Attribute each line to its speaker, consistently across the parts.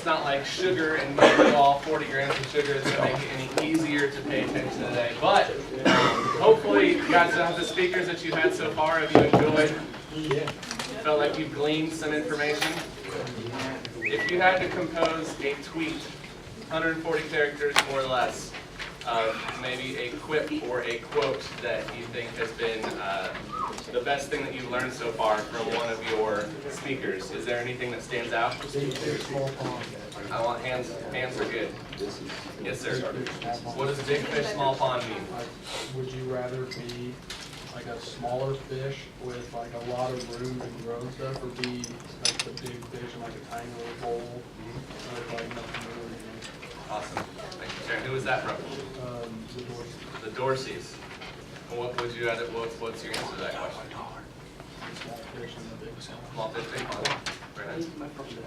Speaker 1: it's not like sugar and giving you all 40 grams of sugar is going to make it any easier to pay attention today. But hopefully, you guys have the speakers that you've had so far. Have you enjoyed? Felt like you've gleaned some information? If you had to compose a tweet, 140 characters or less, of maybe a quip or a quote that you think has been the best thing that you've learned so far from one of your speakers, is there anything that stands out? I want hands. Hands are good. Yes, sir. What does big fish, small pond mean?
Speaker 2: Would you rather be like a smaller fish with like a lot of room to grow and stuff, or be like the big fish in like a tiny little bowl with like nothing really in it?
Speaker 1: Awesome. Thank you, sir. Who is that from?
Speaker 2: The Dorseys.
Speaker 1: The Dorseys. What would you rather? What's your answer to that question?
Speaker 2: Small fish and the big small.
Speaker 1: Small fish, big pond. Very nice.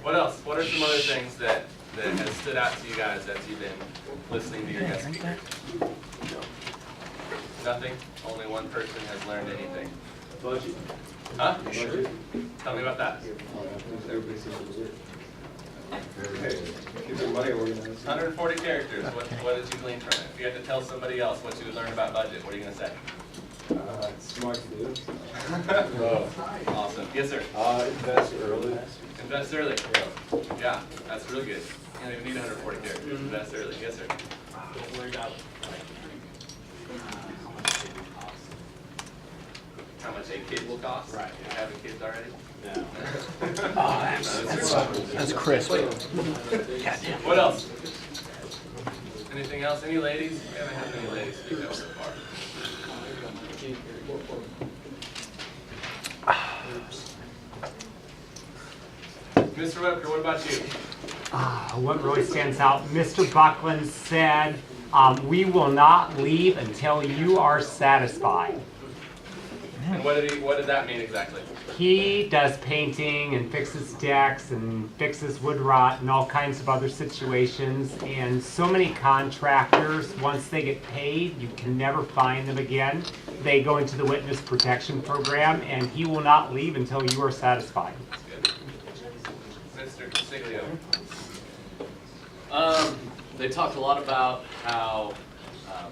Speaker 1: What else? What are some other things that has stood out to you guys as you've been listening to your guest speakers? Nothing? Only one person has learned anything.
Speaker 3: Budget.
Speaker 1: Huh? Tell me about that.
Speaker 3: Everybody seems to do it. Keep your money organized.
Speaker 1: 140 characters. What did you glean from it? If you had to tell somebody else what you would learn about budget, what are you going to say?
Speaker 3: It's smart to do.
Speaker 1: Awesome. Yes, sir.
Speaker 3: Invest early.
Speaker 1: Invest early. Yeah, that's really good. You don't even need 140 characters. Invest early. Yes, sir.
Speaker 4: Don't worry about
Speaker 1: How much a kid will cost?
Speaker 4: Right.
Speaker 1: You having kids already?
Speaker 4: No.
Speaker 5: That's crisp.
Speaker 1: What else? Anything else? Any ladies? We haven't had any ladies speak up so far. Mr. Webker, what about you?
Speaker 6: What really stands out, Mr. Buckland said, we will not leave until you are satisfied.
Speaker 1: And what did that mean exactly?
Speaker 6: He does painting and fixes decks and fixes wood rot and all kinds of other situations. And so many contractors, once they get paid, you can never find them again. They go into the witness protection program, and he will not leave until you are satisfied.
Speaker 1: Mr. Consiglio.
Speaker 4: They talked a lot about how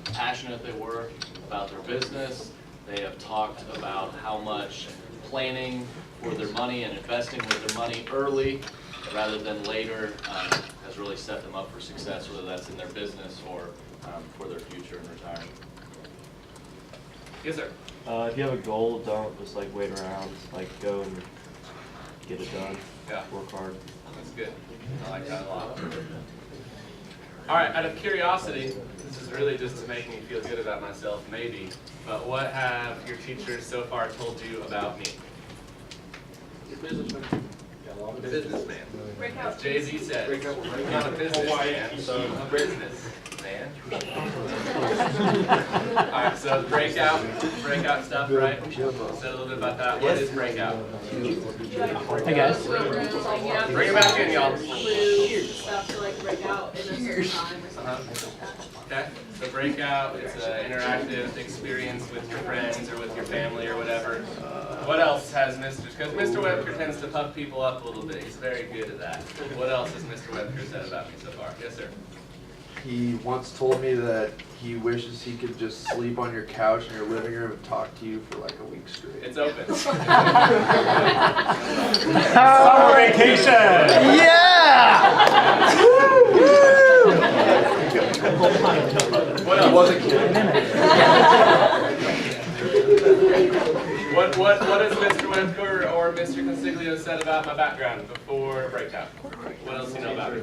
Speaker 4: passionate they were about their business. They have talked about how much planning for their money and investing with their money early rather than later has really set them up for success, whether that's in their business or for their future in retirement.
Speaker 1: Yes, sir.
Speaker 7: If you have a goal, don't just like wait around. Like go and get it done.
Speaker 1: Yeah.
Speaker 7: Work hard.
Speaker 1: That's good. I like that a lot. All right, out of curiosity, this is really just to make me feel good about myself, maybe, but what have your teachers so far told you about me?
Speaker 3: You're a businessman. Got a lot of
Speaker 1: Businessman.
Speaker 8: Breakout
Speaker 1: As Jay-Z said, I'm not a businessman, so a businessman. All right, so breakout stuff, right? Said a little bit about that. What is breakout?
Speaker 5: Hey guys.
Speaker 1: Bring it back in, y'all.
Speaker 8: Stuff to like break out in a certain time or something.
Speaker 1: Okay, so breakout, it's an interactive experience with your friends or with your family or whatever. What else has Mr. Because Mr. Webker tends to puff people up a little bit. He's very good at that. What else has Mr. Webker said about me so far? Yes, sir.
Speaker 9: He once told me that he wishes he could just sleep on your couch in your living room and talk to you for like a week straight.
Speaker 1: It's open.
Speaker 6: Summer vacation!
Speaker 5: Yeah!
Speaker 1: What else?
Speaker 9: He wasn't kidding.
Speaker 1: What has Mr. Webker or Mr. Consiglio said about my background before breakout? What else do you know about me?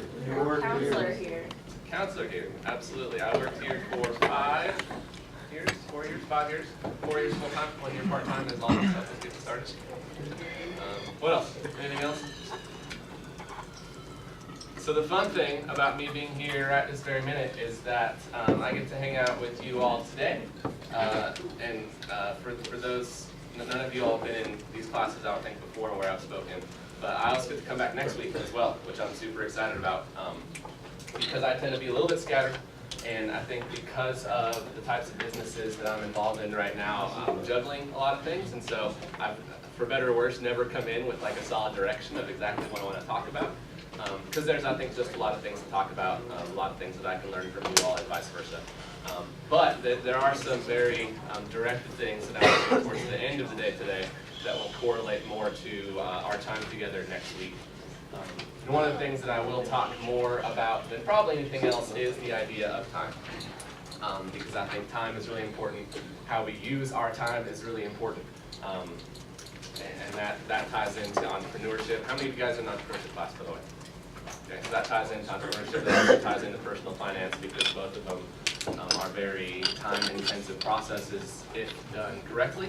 Speaker 8: Counselor here.
Speaker 1: Counselor here, absolutely. I worked here for 5 years, 4 years, 5 years, 4 years full time, 1 year part time as long as let's get started. What else? Anything else? So the fun thing about me being here right this very minute is that I get to hang out with you all today. For those, none of you all have been in these classes, I don't think, before where I've spoken. But I also get to come back next week as well, which I'm super excited about. Because I tend to be a little bit scattered, and I think because of the types of businesses that I'm involved in right now, I'm juggling a lot of things, and so I've, for better or worse, never come in with like a solid direction of exactly what I want to talk about. because there's, I think, just a lot of things to talk about, a lot of things that I can learn from you all and vice versa. But there are some very directed things that I will do towards the end of the day today that will correlate more to our time together next week. And one of the things that I will talk more about than probably anything else is the idea of time. Because I think time is really important. How we use our time is really important. And that ties into entrepreneurship. How many of you guys are in entrepreneurship class, by the way? Okay, so that ties into entrepreneurship. That also ties into personal finance because both of them are very time-intensive processes if done correctly.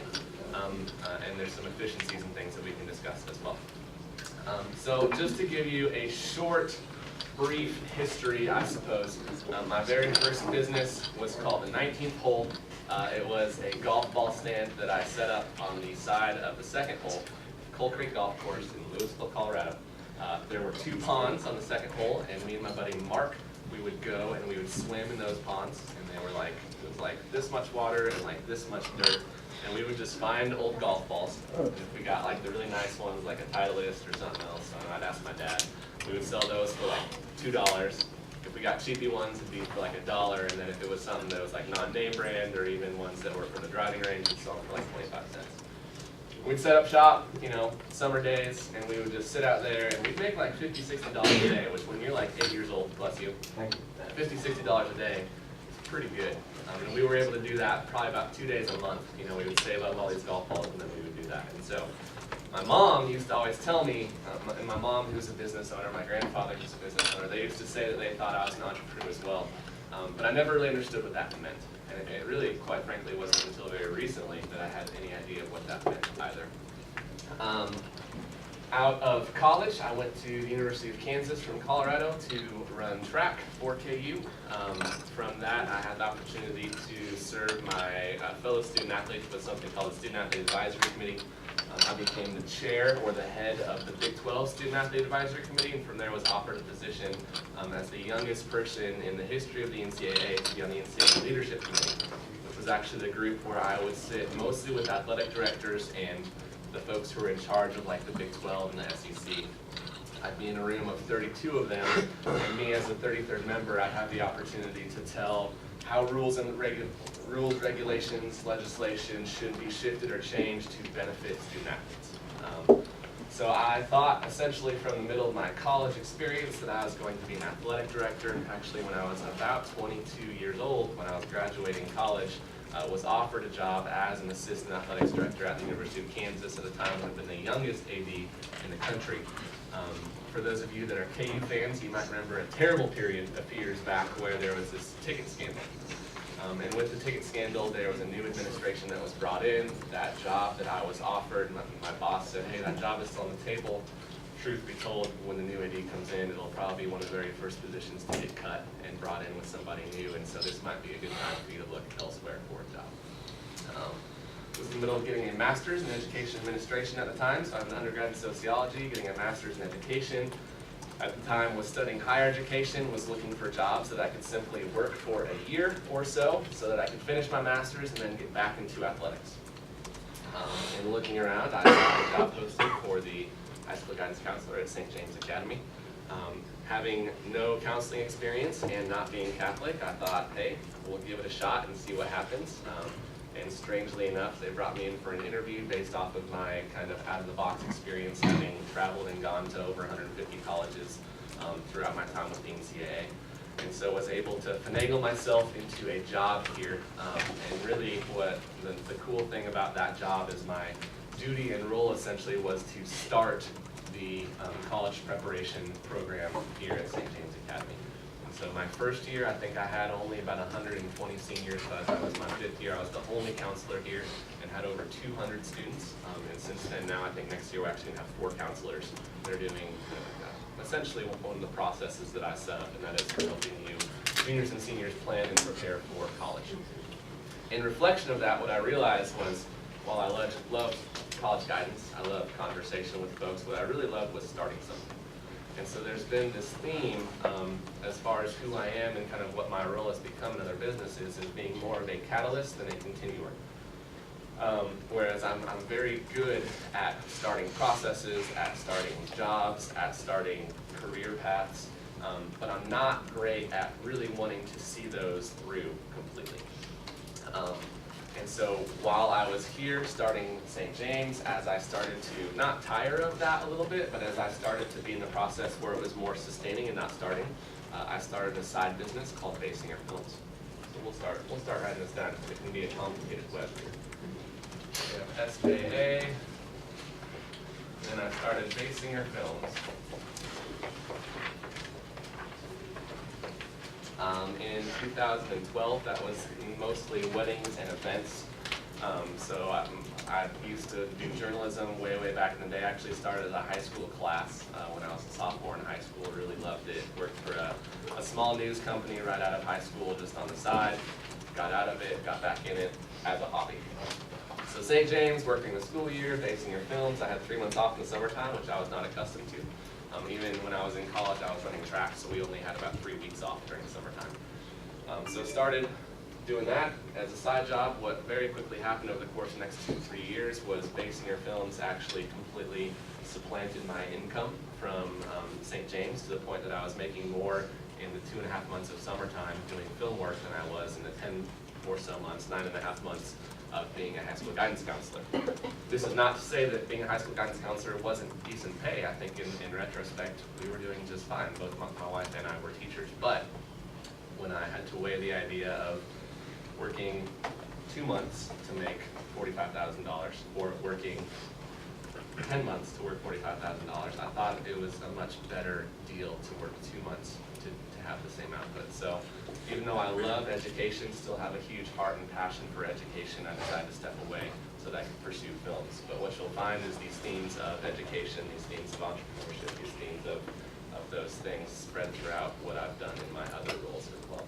Speaker 1: And there's some efficiencies and things that we can discuss as well. So just to give you a short, brief history, I suppose. My very first business was called the 19th Hole. It was a golf ball stand that I set up on the side of the second hole, Coal Creek Golf Course in Louisville, Colorado. There were 2 ponds on the second hole, and me and my buddy Mark, we would go and we would swim in those ponds, and they were like, it was like this much water and like this much dirt, and we would just find old golf balls. And if we got like the really nice ones, like a Titleist or something else, I'd ask my dad, we would sell those for like $2. If we got cheapy ones, it'd be for like $1, and then if it was something that was like non-name brand or even ones that were from the driving range, we'd sell them for like 25 cents. We'd set up shop, you know, summer days, and we would just sit out there, and we'd make like $50, $60 a day, which when you're like 8 years old, bless you, $50, $60 a day is pretty good. And we were able to do that probably about 2 days a month. You know, we would save up all these golf balls, and then we would do that. And so my mom used to always tell me, and my mom, who was a business owner, my grandfather, who was a business owner, they used to say that they thought I was an entrepreneur as well. But I never really understood what that meant. And it really, quite frankly, wasn't until very recently that I had any idea of what that meant either. Out of college, I went to the University of Kansas from Colorado to run track for KU. From that, I had the opportunity to serve my fellow student athletes with something called the Student Athlete Advisory Committee. I became the chair or the head of the Big 12 Student Athlete Advisory Committee, and from there was offered a position as the youngest person in the history of the NCAA to be on the NCAA Leadership Committee, which was actually the group where I would sit mostly with athletic directors and the folks who were in charge of like the Big 12 and the SEC. I'd be in a room of 32 of them, and me as the 33rd member, I'd have the opportunity to tell how rules, regulations, legislation should be shifted or changed to benefit student athletes. So I thought essentially from the middle of my college experience that I was going to be an athletic director. Actually, when I was about 22 years old, when I was graduating college, was offered a job as an assistant athletics director at the University of Kansas at the time when I'd been the youngest AD in the country. For those of you that are KU fans, you might remember a terrible period a few years back where there was this ticket scandal. And with the ticket scandal, there was a new administration that was brought in. That job that I was offered, my boss said, hey, that job is still on the table. Truth be told, when the new AD comes in, it'll probably be one of the very first positions to get cut and brought in with somebody new, and so this might be a good time for you to look elsewhere for a job. I was in the middle of getting a master's in education administration at the time, so I have an undergrad in sociology, getting a master's in education. At the time was studying higher education, was looking for jobs that I could simply work for a year or so that I could finish my master's and then get back into athletics. And looking around, I saw a job posted for the high school guidance counselor at St. James Academy. Having no counseling experience and not being Catholic, I thought, hey, we'll give it a shot and see what happens. And strangely enough, they brought me in for an interview based off of my kind of out-of-the-box experience, having traveled and gone to over 150 colleges throughout my time with the NCAA. And so was able to finagle myself into a job here. And really what the cool thing about that job is my duty and role essentially was to start the college preparation program here at St. James Academy. So my first year, I think I had only about 120 seniors, but that was my 5th year. I was the only counselor here and had over 200 students. And since then, now I think next year we're actually going to have 4 counselors that are doing essentially one of the processes that I set up, and that is for helping you, juniors and seniors, plan and prepare for college. In reflection of that, what I realized was, while I loved college guidance, I loved conversation with folks, what I really loved was starting something. And so there's been this theme as far as who I am and kind of what my role has become in other businesses is being more of a catalyst than a continuer. Whereas I'm very good at starting processes, at starting jobs, at starting career paths, but I'm not great at really wanting to see those through completely. And so while I was here starting St. James, as I started to not tire of that a little bit, but as I started to be in the process where it was more sustaining and not starting, I started a side business called Baysinger Films. So we'll start writing this down because it can be a complicated web here. We have SJA, and then I started Baysinger Films. In 2012, that was mostly weddings and events. So I used to do journalism way back in the day. I actually started as a high school class when I was a sophomore in high school. Really loved it. Worked for a small news company right out of high school, just on the side. Got out of it, got back in it as a hobby. So St. James, working the school year, Baysinger Films. I had 3 months off in the summertime, which I was not accustomed to. Even when I was in college, I was running track, so we only had about 3 weeks off during the summertime. So started doing that as a side job. What very quickly happened over the course of the next 2-3 years was Baysinger Films actually completely supplanted my income from St. James, to the point that I was making more in the 2.5 months of summertime doing film work than I was in the 10 or so months, 9.5 months of being a high school guidance counselor. This is not to say that being a high school guidance counselor wasn't decent pay. I think in retrospect, we were doing just fine. Both my wife and I were teachers, but when I had to weigh the idea of working 2 months to make $45,000 or working 10 months to work $45,000, I thought it was a much better deal to work 2 months to have the same output. So even though I love education, still have a huge heart and passion for education, I decided to step away so that I could pursue films. But what you'll find is these themes of education, these themes of entrepreneurship, these themes of those things spread throughout what I've done in my other roles as well.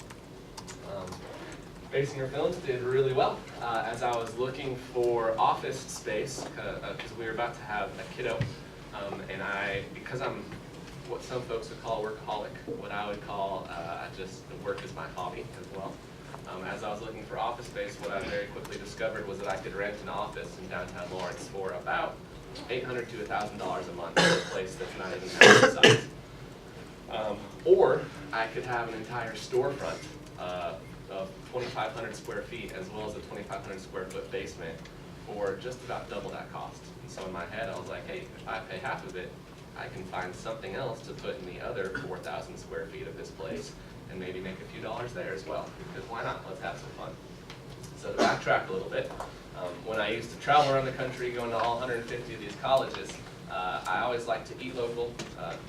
Speaker 1: Baysinger Films did really well. As I was looking for office space, because we were about to have a kiddo, and because I'm what some folks would call a workaholic, what I would call just the work is my hobby as well. As I was looking for office space, what I very quickly discovered was that I could rent an office in downtown Lawrence for about $800 to $1,000 a month for a place that's not even half the size. Or I could have an entire storefront of 2,500 square feet, as well as a 2,500 square foot basement, for just about double that cost. And so in my head, I was like, hey, if I pay half of it, I can find something else to put in the other 4,000 square feet of this place and maybe make a few dollars there as well, because why not? Let's have some fun. So to backtrack a little bit, when I used to travel around the country going to all 150 of these colleges, I always liked to eat local.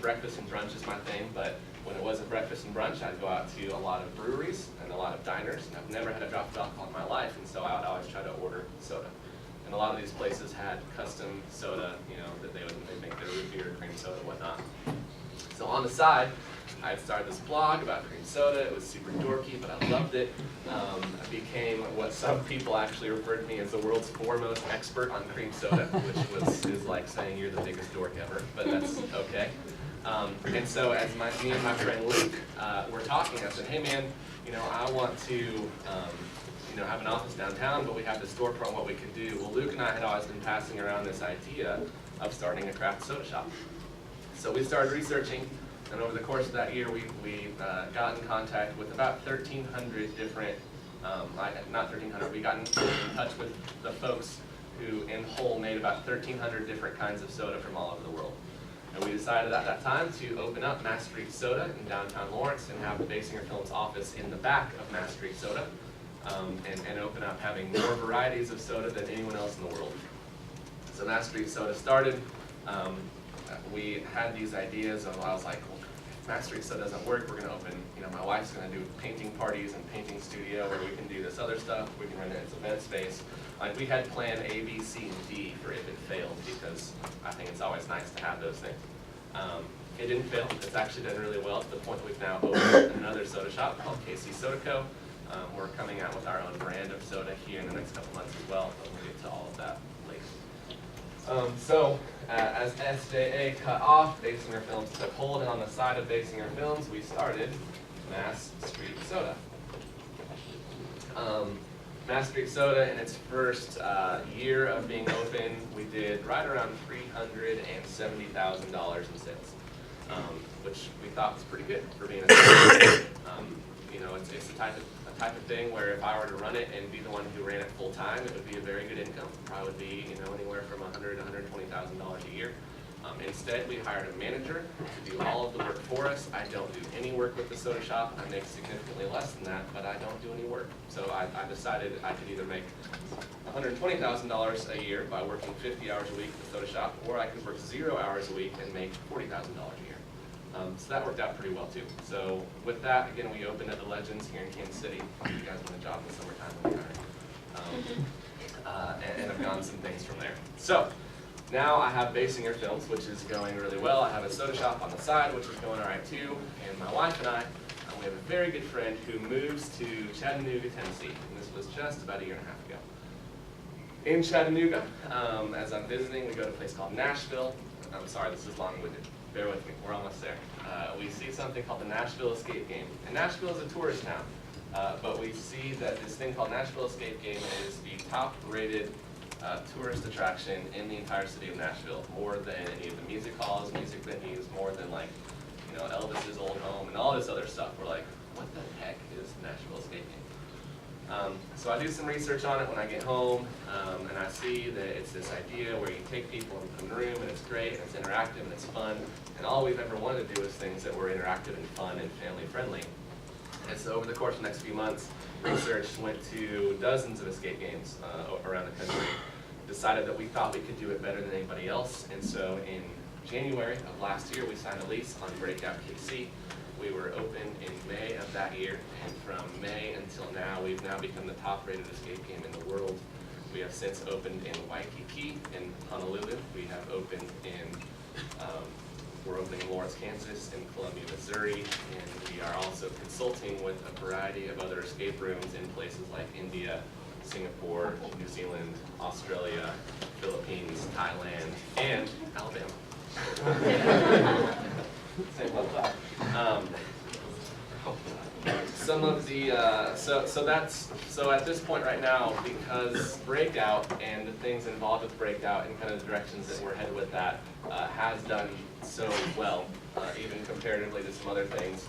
Speaker 1: Breakfast and brunch is my thing, but when it wasn't breakfast and brunch, I'd go out to a lot of breweries and a lot of diners, and I've never had a drop of alcohol in my life, and so I would always try to order soda. And a lot of these places had custom soda, that they make their root beer, cream soda, whatnot. So on the side, I had started this blog about cream soda. It was super dorky, but I loved it. I became what some people actually referred to me as the world's foremost expert on cream soda, which is like saying you're the biggest dork ever, but that's okay. And so as me and my friend Luke were talking, I said, hey man, I want to have an office downtown, but we have this storefront, what we could do. Well, Luke and I had always been passing around this idea of starting a craft soda shop. So we started researching, and over the course of that year, we got in contact with about 1,300 different, not 1,300, we got in touch with the folks who in whole made about 1,300 different kinds of soda from all over the world. And we decided at that time to open up Mass Street Soda in downtown Lawrence and have the Baysinger Films office in the back of Mass Street Soda, and open up having more varieties of soda than anyone else in the world. So Mass Street Soda started. We had these ideas of, I was like, well, if Mass Street Soda doesn't work, we're going to open, my wife's going to do painting parties and painting studio where we can do this other stuff. We can rent it as event space. Like we had plan A, B, C, and D for if it failed, because I think it's always nice to have those things. It didn't fail. It's actually done really well to the point that we've now opened another soda shop called KC Soda Co. We're coming out with our own brand of soda here in the next couple months as well, but we'll get to all of that later. As SJA cut off, Baysinger Films took hold, and on the side of Baysinger Films, we started Mass Street Soda. Mass Street Soda, in its first year of being open, we did right around $370,000 in sales, which we thought was pretty good for being a you know, it's the type of thing where if I were to run it and be the one who ran it full time, it would be a very good income. Probably would be, you know, anywhere from $100,000 to $120,000 a year. Instead, we hired a manager to do all of the work for us. I don't do any work with the soda shop. I make significantly less than that, but I don't do any work. So I decided I could either make $120,000 a year by working 50 hours a week at the soda shop, or I could work 0 hours a week and make $40,000 a year. So that worked out pretty well too. So with that, again, we opened at the Legends here in Kansas City. If you guys want a job in the summertime, we hire. And I've gone some things from there. So now I have Baysinger Films, which is going really well. I have a soda shop on the side, which is going all right too. And my wife and I, we have a very good friend who moves to Chattanooga, Tennessee. And this was just about a year and a half ago. In Chattanooga, as I'm visiting, we go to a place called Nashville. I'm sorry, this is long-winded. Bear with me, we're almost there. We see something called the Nashville Escape Game. And Nashville is a tourist town, but we see that this thing called Nashville Escape Game is the top-rated tourist attraction in the entire city of Nashville, more than any of the music halls, music venues, more than, like, you know, Elvis's old home and all this other stuff. We're like, what the heck is Nashville Escape Game? So I do some research on it when I get home, and I see that it's this idea where you take people and put them in a room, and it's great, and it's interactive, and it's fun, and all we've ever wanted to do is things that were interactive and fun and family-friendly. And so over the course of the next few months, research went to dozens of escape games around the country, decided that we thought we could do it better than anybody else, and so in January of last year, we signed a lease on Breakout KC. We were open in May of that year, and from May until now, we've now become the top-rated escape game in the world. We have since opened in Waikiki in Honolulu. We have opened in, we're opening in Lawrence, Kansas, in Columbia, Missouri, and we are also consulting with a variety of other escape rooms in places like India, Singapore, New Zealand, Australia, Philippines, Thailand, and Alabama. Same level. Some of the so at this point right now, because Breakout and the things involved with Breakout and kind of the directions that we're headed with that has done so well, even comparatively to some other things.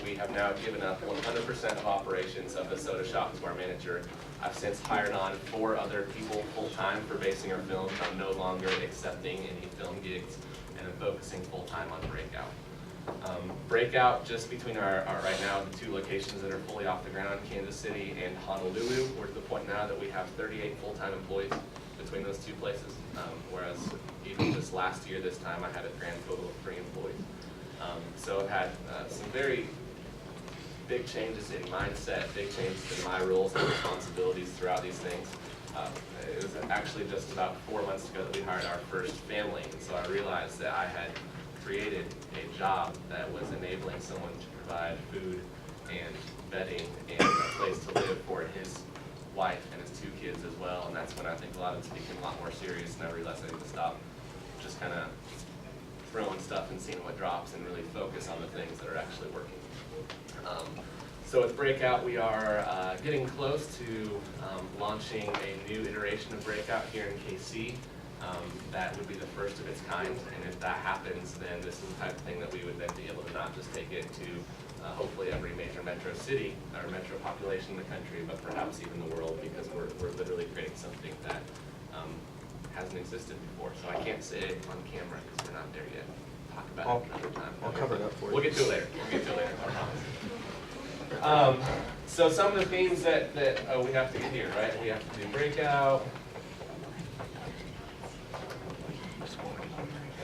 Speaker 1: We have now given up 100% of operations of the soda shop to our manager. I've since hired on 4 other people full-time for Baysinger Films. I'm no longer accepting any film gigs, and I'm focusing full-time on Breakout. Breakout, just between our right now, the 2 locations that are fully off the ground, Kansas City and Honolulu, we're at the point now that we have 38 full-time employees between those 2 places, whereas even just last year, this time, I had a grand total of 3 employees. So I've had some very big changes in mindset, big changes in my roles and responsibilities throughout these things. It was actually just about 4 months ago that we hired our first family, and so I realized that I had created a job that was enabling someone to provide food and bedding and a place to live for his wife and his 2 kids as well, and that's when I think a lot of it became a lot more serious, and I realized I need to stop just kind of throwing stuff and seeing what drops and really focus on the things that are actually working. So with Breakout, we are getting close to launching a new iteration of Breakout here in KC. That would be the first of its kind, and if that happens, then this is the type of thing that we would then be able to not just take it to hopefully every major metro city or metro population in the country, but perhaps even the world, because we're literally creating something that hasn't existed before. So I can't say it on camera because we're not there yet. Talk about it another time.
Speaker 9: I'll cover it up for you.
Speaker 1: We'll get to it later. We'll get to it later, I promise. So some of the themes that we have to get here, right? We have to do Breakout,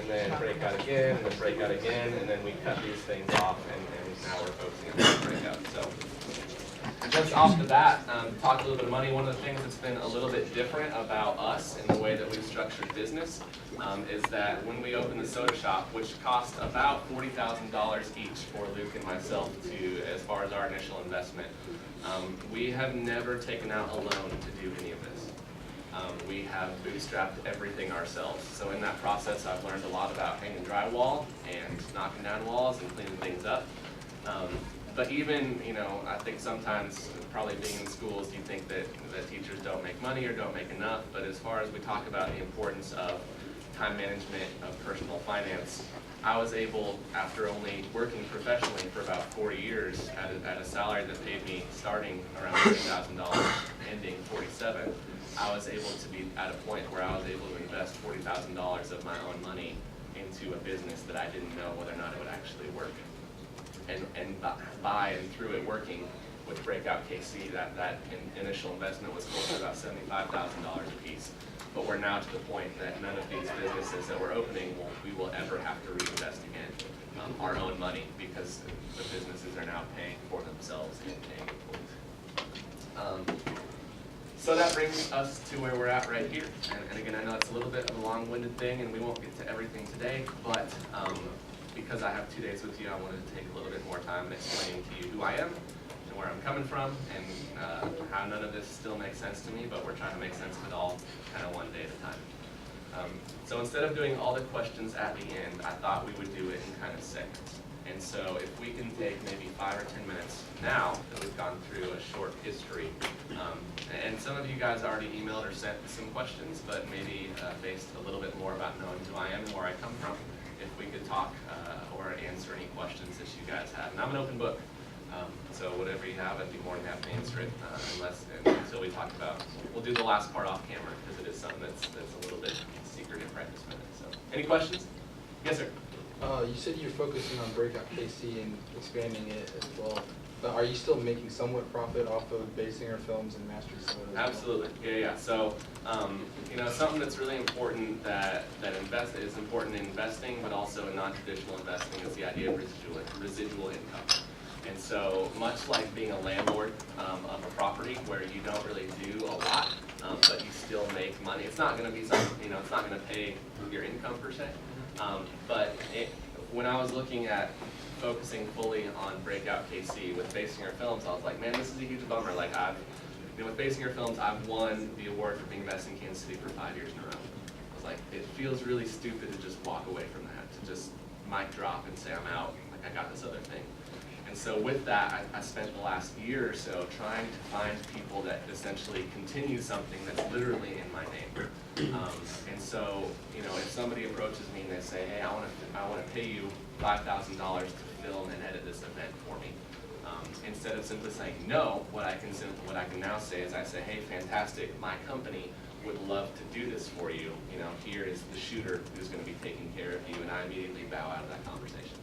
Speaker 1: and then Breakout again, and then Breakout again, and then we cut these things off, and now we're focusing on Breakout. So just off the bat, talk a little bit of money. One of the things that's been a little bit different about us in the way that we've structured business is that when we opened the soda shop, which cost about $40,000 each for Luke and myself to, as far as our initial investment, we have never taken out a loan to do any of this. We have bootstrapped everything ourselves. So in that process, I've learned a lot about hanging drywall and knocking down walls and cleaning things up. But even, you know, I think sometimes, probably being in schools, you think that teachers don't make money or don't make enough, but as far as we talk about the importance of time management, of personal finance, I was able, after only working professionally for about 4 years at a salary that paid me starting around $50,000, ending 47, I was able to be at a point where I was able to invest $40,000 of my own money into a business that I didn't know whether or not it would actually work. And by and through it working with Breakout KC, that initial investment was close to about $75,000 a piece. But we're now to the point that none of these businesses that we're opening, we will ever have to reinvest again our own money, because the businesses are now paying for themselves and paying employees. So that brings us to where we're at right here. And again, I know it's a little bit of a long-winded thing, and we won't get to everything today, but because I have 2 days with you, I wanted to take a little bit more time explaining to you who I am and where I'm coming from, and how none of this still makes sense to me, but we're trying to make sense of it all kind of one day at a time. So instead of doing all the questions at the end, I thought we would do it in kind of segments. And so if we can take maybe 5 or 10 minutes now that we've gone through a short history, and some of you guys already emailed or sent some questions, but maybe based a little bit more about knowing who I am and where I come from, if we could talk or answer any questions that you guys have. And I'm an open book, so whatever you have, I'd be more than happy to answer it, until we talk about, we'll do the last part off camera, because it is something that's a little bit secretive right this minute. So, any questions? Yes, sir.
Speaker 3: You said you're focusing on Breakout KC and expanding it as well. But are you still making somewhat profit off of Baysinger Films and Master Cinema?
Speaker 1: Absolutely, yeah. So, you know, something that's really important that is important in investing, but also in non-traditional investing, is the idea of residual income. And so, much like being a landlord of a property where you don't really do a lot, but you still make money, it's not going to be something, you know, it's not going to pay your income per se. When I was looking at focusing fully on Breakout KC with Baysinger Films, I was like, man, this is a huge bummer. Like, with Baysinger Films, I've won the award for being best in Kansas City for 5 years in a row. I was like, it feels really stupid to just walk away from that, to just mic drop and say I'm out, like I got this other thing. And so with that, I spent the last year or so trying to find people that essentially continue something that's literally in my name. And so, you know, if somebody approaches me and they say, hey, I want to pay you $5,000 to film and edit this event for me, instead of simply saying no, what I can now say is I say, hey, fantastic, my company would love to do this for you. You know, here is the shooter who's going to be taking care of you, and I immediately bow out of that conversation.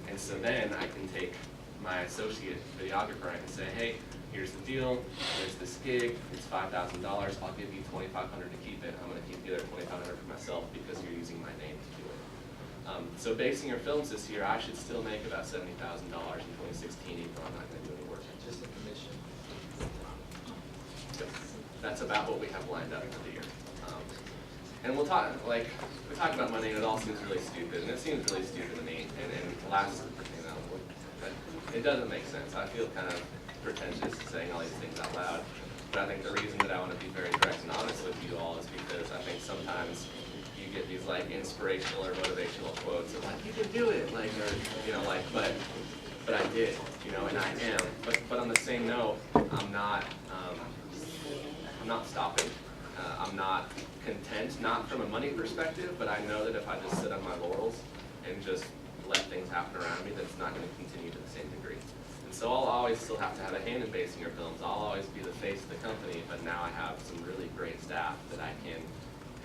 Speaker 1: And so then I can take my associate videographer and I can say, hey, here's the deal, there's this gig, it's $5,000, I'll give you $2,500 to keep it, I'm going to keep the other $2,500 for myself because you're using my name to do it. So Baysinger Films this year, I should still make about $70,000 in 2016, even though I'm not going to do any work.
Speaker 3: Just a commission.
Speaker 1: So that's about what we have lined up for the year. And we'll talk, like, we talk about money and it all seems really stupid, and it seems really stupid to me, and last, you know, but it doesn't make sense. I feel kind of pretentious saying all these things out loud, but I think the reason that I want to be very direct and honest with you all is because I think sometimes you get these like inspirational or motivational quotes of like, you can do it, like, or, you know, like, but I did, you know, and I am, but on the same note, I'm not stopping. I'm not content, not from a money perspective, but I know that if I just sit on my laurels and just let things happen around me, that's not going to continue to the same degree. And so I'll always still have to have a hand in Baysinger Films. I'll always be the face of the company, but now I have some really great staff that I can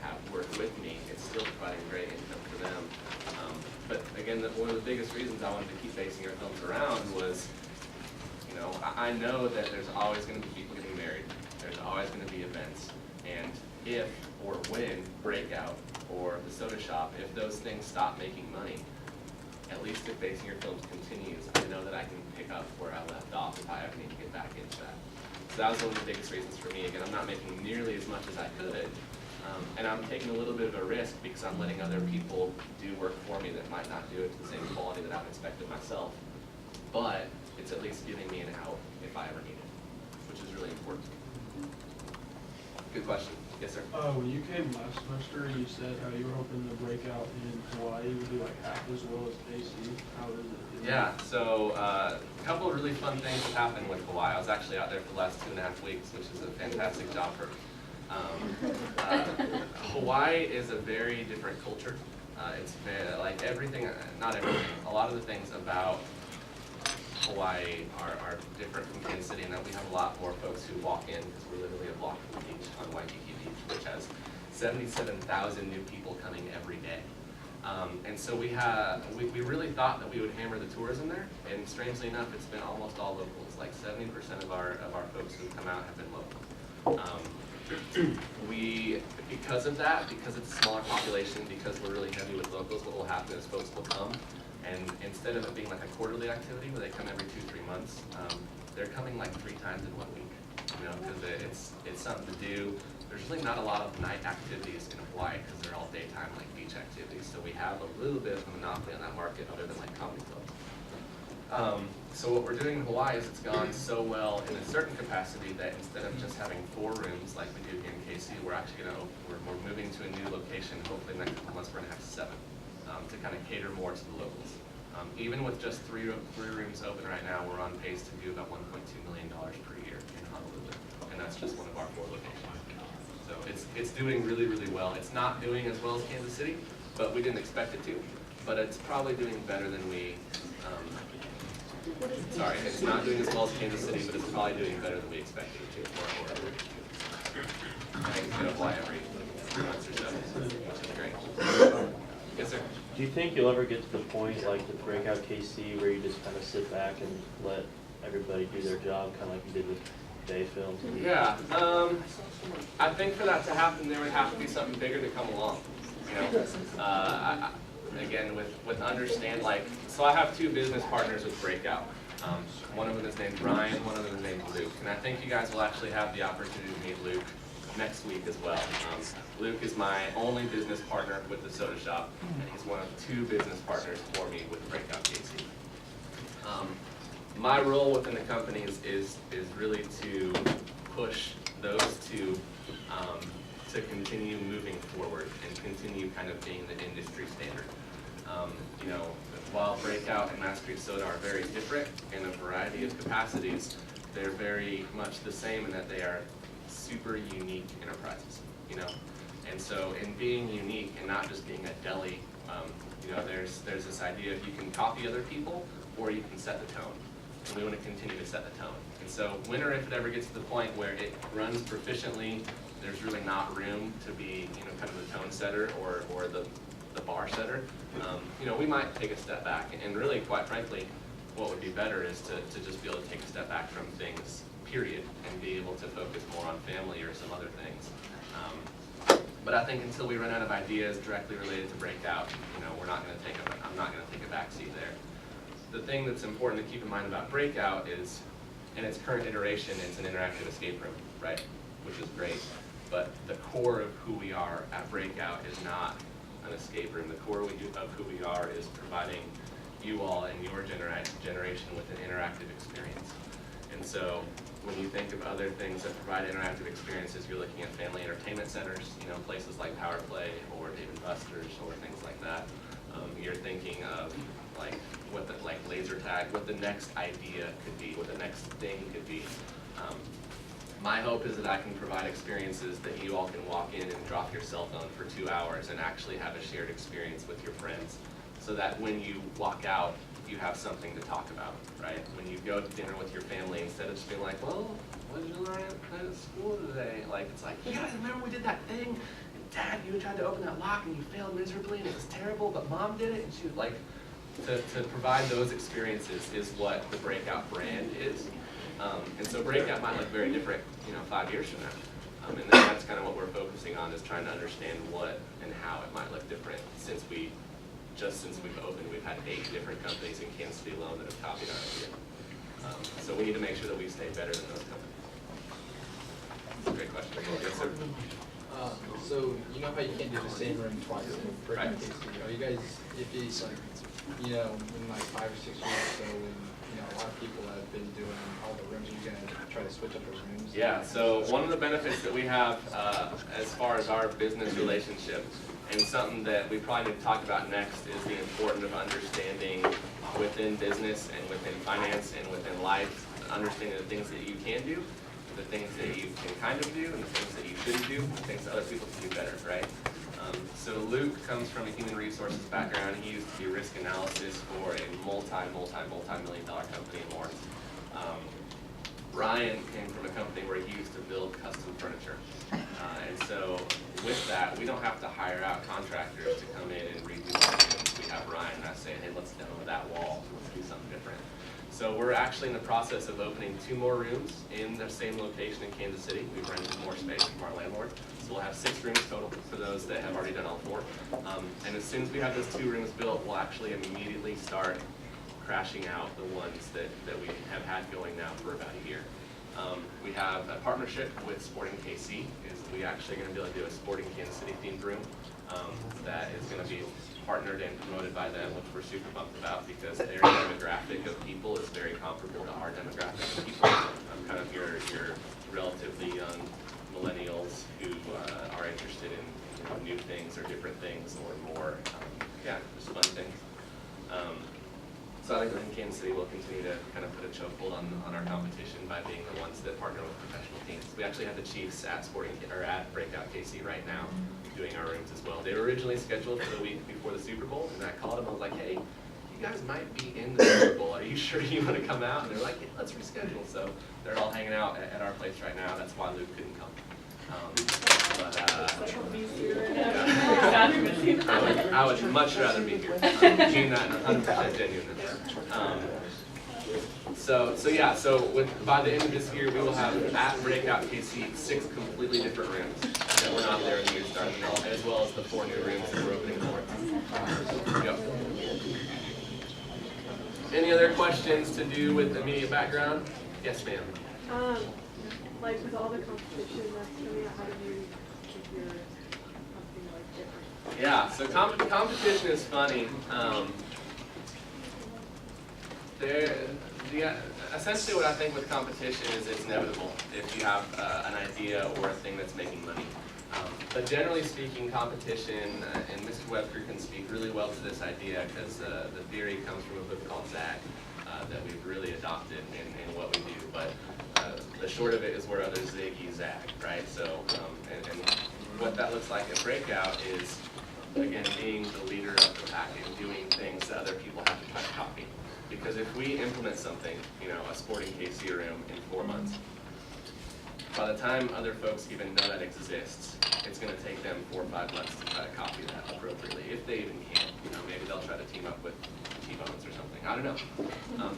Speaker 1: have work with me. It's still providing great income for them. But again, one of the biggest reasons I wanted to keep Baysinger Films around was, you know, I know that there's always going to be people getting married. There's always going to be events. And if or when Breakout or the soda shop, if those things stop making money, at least if Baysinger Films continues, I know that I can pick up where I left off if I ever need to get back into that. So that was one of the biggest reasons for me. Again, I'm not making nearly as much as I could, and I'm taking a little bit of a risk because I'm letting other people do work for me that might not do it to the same quality that I've expected myself. But it's at least giving me an out if I ever need it, which is really important. Good question. Yes, sir.
Speaker 2: When you came last semester, you said how you were hoping the breakout in Hawaii would do like half as well as KC. How is it?
Speaker 1: Yeah, so a couple of really fun things have happened with Hawaii. I was actually out there for the last 2.5 weeks, which is a fantastic job for me. Hawaii is a very different culture. It's very, like everything, not everything, a lot of the things about Hawaii are different from Kansas City in that we have a lot more folks who walk in because we're literally a block from the beach on Waikiki Beach, which has 77,000 new people coming every day. And so we really thought that we would hammer the tourism there, and strangely enough, it's been almost all locals. Like 70% of our folks who come out have been local. Because of that, because it's a smaller population, because we're really heavy with locals, what will happen is folks will come, and instead of it being like a quarterly activity where they come every 2-3 months, they're coming like 3 times in 1 week. You know, because it's something to do. There's really not a lot of night activities in Hawaii because they're all daytime like beach activities. So we have a little bit of a monopoly on that market other than like comedy clubs. So what we're doing in Hawaii is it's gone so well in a certain capacity that instead of just having 4 rooms like we do here in KC, we're actually we're moving to a new location. Hopefully in the next couple months we're gonna have 7 to kind of cater more to the locals. Even with just 3 rooms open right now, we're on pace to do about $1.2 million per year in Honolulu, and that's just one of our 4 locations. So it's doing really, really well. It's not doing as well as Kansas City, but we didn't expect it to. But it's probably doing better than we. Sorry, it's not doing as well as Kansas City, but it's probably doing better than we expected it to. I think it's gonna fly every 3 months or so, which is great. Yes, sir.
Speaker 7: Do you think you'll ever get to the point like with Breakout KC where you just kind of sit back and let everybody do their job, kind of like you did with Bay Films?
Speaker 1: Yeah, I think for that to happen, there would have to be something bigger to come along. You know, again, with understand like, so I have 2 business partners with Breakout. One of them is named Ryan, one of them is named Luke, and I think you guys will actually have the opportunity to meet Luke next week as well. Luke is my only business partner with the soda shop, and he's one of 2 business partners for me with Breakout KC. My role within the company is really to push those 2 to continue moving forward and continue kind of being the industry standard. You know, while Breakout and Mass Creek Soda are very different in a variety of capacities, they're very much the same in that they are super unique enterprises, you know? And so in being unique and not just being a deli, you know, there's this idea of you can copy other people or you can set the tone. And we want to continue to set the tone. And so when or if it ever gets to the point where it runs proficiently, there's really not room to be, you know, kind of the tone setter or the bar setter, you know, we might take a step back. And really, quite frankly, what would be better is to just be able to take a step back from things, period, and be able to focus more on family or some other things. But I think until we run out of ideas directly related to Breakout, you know, I'm not going to take a backseat there. The thing that's important to keep in mind about Breakout is, in its current iteration, it's an interactive escape room, right? Which is great. But the core of who we are at Breakout is not an escape room. The core of who we are is providing you all and your generation with an interactive experience. And so when you think of other things that provide interactive experiences, you're looking at family entertainment centers, you know, places like Power Play or Dave & Buster's or things like that. You're thinking of like laser tag, what the next idea could be, what the next thing could be. My hope is that I can provide experiences that you all can walk in and drop your cell phone for 2 hours and actually have a shared experience with your friends, so that when you walk out, you have something to talk about, right? When you go to dinner with your family, instead of just being like, well, what did you learn at school today? Like, it's like, you guys remember we did that thing? And Dad, you tried to open that lock and you failed miserably and it was terrible, but Mom did it, and she was like, to provide those experiences is what the Breakout brand is. And so Breakout might look very different, you know, 5 years from now. And then that's kind of what we're focusing on, is trying to understand what and how it might look different. Since we've opened, we've had 8 different companies in Kansas City alone that have copied our idea. So we need to make sure that we stay better than those companies. Great question. Yes, sir.
Speaker 3: So you know how you can't do the same room twice in Breakout KC? Are you guys, if it's like, you know, in like 5 or 6 years or so, when, you know, a lot of people have been doing all the rooms, are you gonna try to to switch up the rooms?
Speaker 1: Yeah, so one of the benefits that we have as far as our business relationship, and something that we probably need to talk about next, is the importance of understanding within business and within finance and within life, understanding the things that you can do, the things that you can kind of do, and the things that you shouldn't do, and things that other people can do better, right? So Luke comes from a human resources background. He used to do risk analysis for a multi-million dollar company in Lawrence. Ryan came from a company where he used to build custom furniture. And so with that, we don't have to hire out contractors to come in and redo our rooms. We have Ryan and I say, hey, let's demo that wall, let's do something different. So we're actually in the process of opening 2 more rooms in the same location in Kansas City. We've rented more space from our landlord. So we'll have 6 rooms total for those that have already done all 4. And as soon as we have those 2 rooms built, we'll actually immediately start crashing out the ones that we have had going now for about a year. We have a partnership with Sporting KC. We actually going to be able to do a Sporting Kansas City themed room that is going to be partnered and promoted by them, which we're super pumped about because their demographic of people is very comparable to our demographic of people. Kind of your relatively young millennials who are interested in new things or different things or more, just fun things. So I think in Kansas City we'll continue to kind of put a chokehold on our competition by being the ones that partner with professional teams. We actually have the Chiefs at at Breakout KC right now doing our rooms as well. They were originally scheduled for the week before the Super Bowl, and I called them. I was like, hey, you guys might be in the Super Bowl. Are you sure you want to come out? And they're like, yeah, let's reschedule. So they're all hanging out at our place right now. That's why Luke couldn't come. I would much rather be here. Mean that in 100% genuineness. So by the end of this year, we will have at Breakout KC 6 completely different rooms that were not there in the year starting, as well as the 4 new rooms that we're opening for. Yep. Any other questions to do with immediate background? Yes, ma'am.
Speaker 8: Like with all the competition that's coming out, how do you keep your company like different?
Speaker 1: Yeah, so competition is funny. Essentially what I think with competition is it's inevitable if you have an idea or a thing that's making money. But generally speaking, competition, and Mr. Webster can speak really well to this idea because the theory comes from a book called Zag that we've really adopted in what we do. But the short of it is where others zig, you zag, right? So, and what that looks like at Breakout is, again, being the leader of the pack and doing things that other people have to try to copy. Because if we implement something, a Sporting KC room in 4 months, by the time other folks even know that exists, it's going to take them 4 or 5 months to try to copy that appropriately, if they even can. Maybe they'll try to team up with T-Bones or something. I don't know.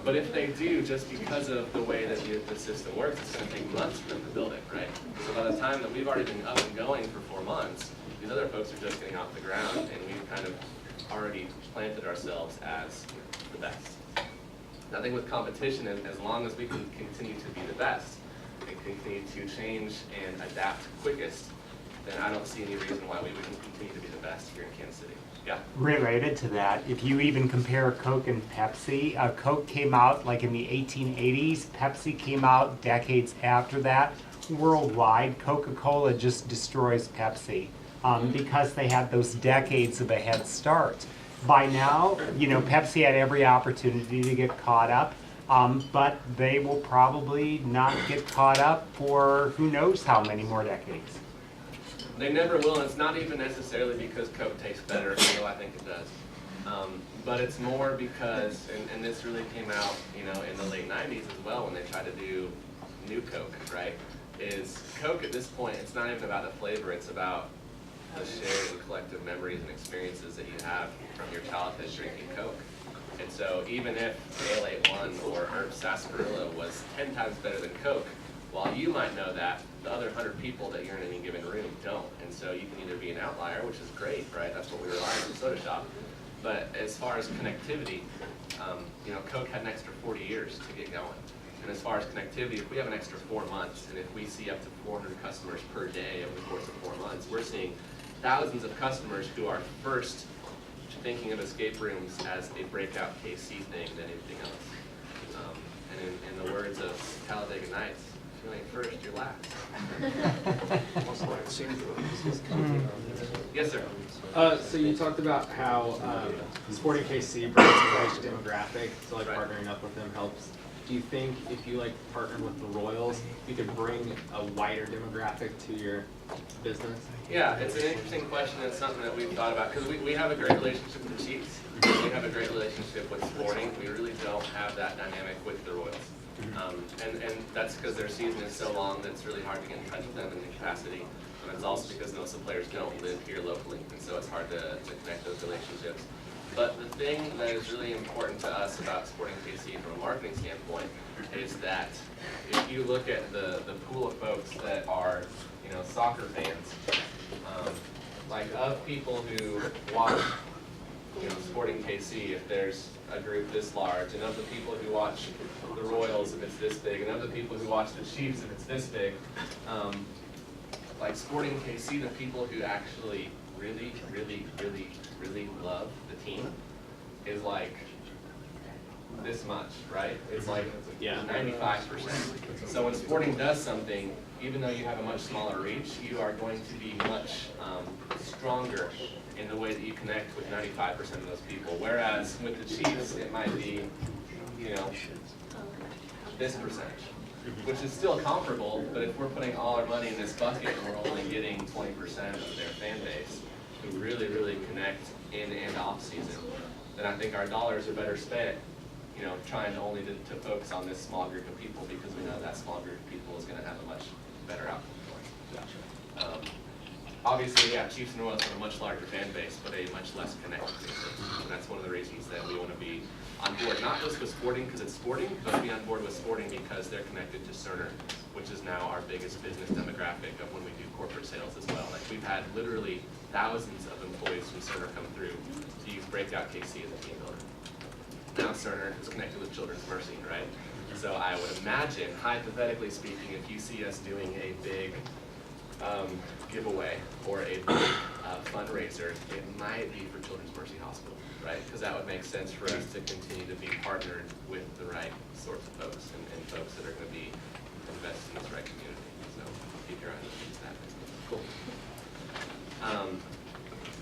Speaker 1: But if they do, just because of the way that the system works, it's going to take months for them to build it, right? So by the time that we've already been up and going for 4 months, these other folks are just getting off the ground, and we've kind of already planted ourselves as the best. And I think with competition, as long as we can continue to be the best and continue to change and adapt quickest, then I don't see any reason why we wouldn't continue to be the best here in Kansas City. Yeah.
Speaker 6: Related to that, if you even compare Coke and Pepsi, Coke came out like in the 1880s, Pepsi came out decades after that. Worldwide, Coca-Cola just destroys Pepsi because they had those decades of a head start. By now, Pepsi had every opportunity to get caught up, but they will probably not get caught up for who knows how many more decades.
Speaker 1: They never will, and it's not even necessarily because Coke tastes better, although I think it does. But it's more because, and this really came out, in the late 90s as well when they tried to do new Coke, right? Is Coke at this point, it's not even about the flavor, it's about the shared and collective memories and experiences that you have from your childhood drinking Coke. And so even if Ale 81 or Herb Sarsaparilla was 10 times better than Coke, while you might know that, the other 100 people that you're in any given room don't. And so you can either be an outlier, which is great, right? That's what we rely on in Soda Shop. But as far as connectivity, Coke had an extra 40 years to get going. And as far as connectivity, if we have an extra 4 months, and if we see up to 400 customers per day over the course of 4 months, we're seeing thousands of customers who are first thinking of escape rooms as a Breakout KC thing than anything else. And in the words of Talladega Nights, if you your last. Yes, sir.
Speaker 10: So you talked about how Sporting KC brings a large demographic, so like
Speaker 1: Right.
Speaker 10: partnering up with them helps. Do you think if you like partnered with the Royals, you could bring a wider demographic to your business?
Speaker 1: Yeah, it's an interesting question. It's something that we've thought about because we have a great relationship with the Chiefs. We have a great relationship with Sporting. We really don't have that dynamic with the Royals. And that's because their season is so long that it's really hard to get in touch with them in the capacity. And it's also because most of the players don't live here locally, and so it's hard to connect those relationships. But the thing that is really important to us about Sporting KC from a marketing standpoint is that if you look at the pool of folks that are, soccer fans, like of people who watch, Sporting KC, if there's a group this large, and of the people who watch the Royals if it's this big, and of the people who watch the Chiefs if it's this big, like Sporting KC, the people who actually really, really, really, really love the team is like this much, right? It's like 95%. So when Sporting does something, even though you have a much smaller reach, you are going to be much stronger in the way that you connect with 95% of those people. Whereas with the Chiefs, it might be, this percentage, which is still comparable, but if we're putting all our money in this bucket and we're only getting 20% of their fan base who really, really connect in and off season, then I think our dollars are better spent, trying only to focus on this small group of people because we know that small group of people is going to have a much better outcome for us. Obviously, yeah, Chiefs and Royals have a much larger fan base, but a much less connected fan base. And that's one of the reasons that we want to be on board, not just with Sporting because it's Sporting, but be on board with Sporting because they're connected to Cerner, which is now our biggest business demographic of when we do corporate sales as well. Like we've had literally thousands of employees from Cerner come through to use Breakout KC as a team builder. Now Cerner is connected with Children's Mercy, right? So I would imagine, hypothetically speaking, if you see us doing a big giveaway or a big fundraiser, it might be for Children's Mercy Hospital, right? Because that would make sense for us to continue to be partnered with the right sorts of folks and folks that are going to be invested in this right community. So keep your eyes open to that business. Cool.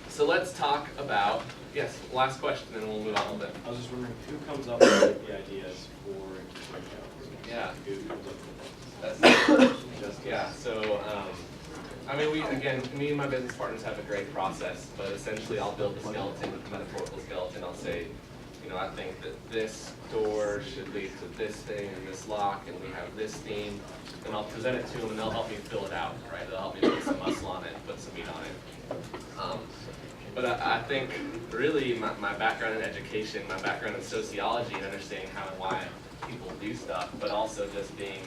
Speaker 1: So let's talk about, yes, last question and then we'll move on a little bit.
Speaker 7: I was just wondering who comes up with the ideas for Breakout?
Speaker 1: Yeah.
Speaker 7: Who comes up with that?
Speaker 1: That's, yeah, so, me and my business partners have a great process, but essentially I'll build the skeleton, the metaphorical skeleton. I'll say, I think that this door should lead to this thing and this lock, and we have this theme, and I'll present it to them, and they'll help me fill it out, right? They'll help me put some muscle on it, put some meat on it. But I think really my background in education, my background in sociology and understanding how and why people do stuff, but also just being,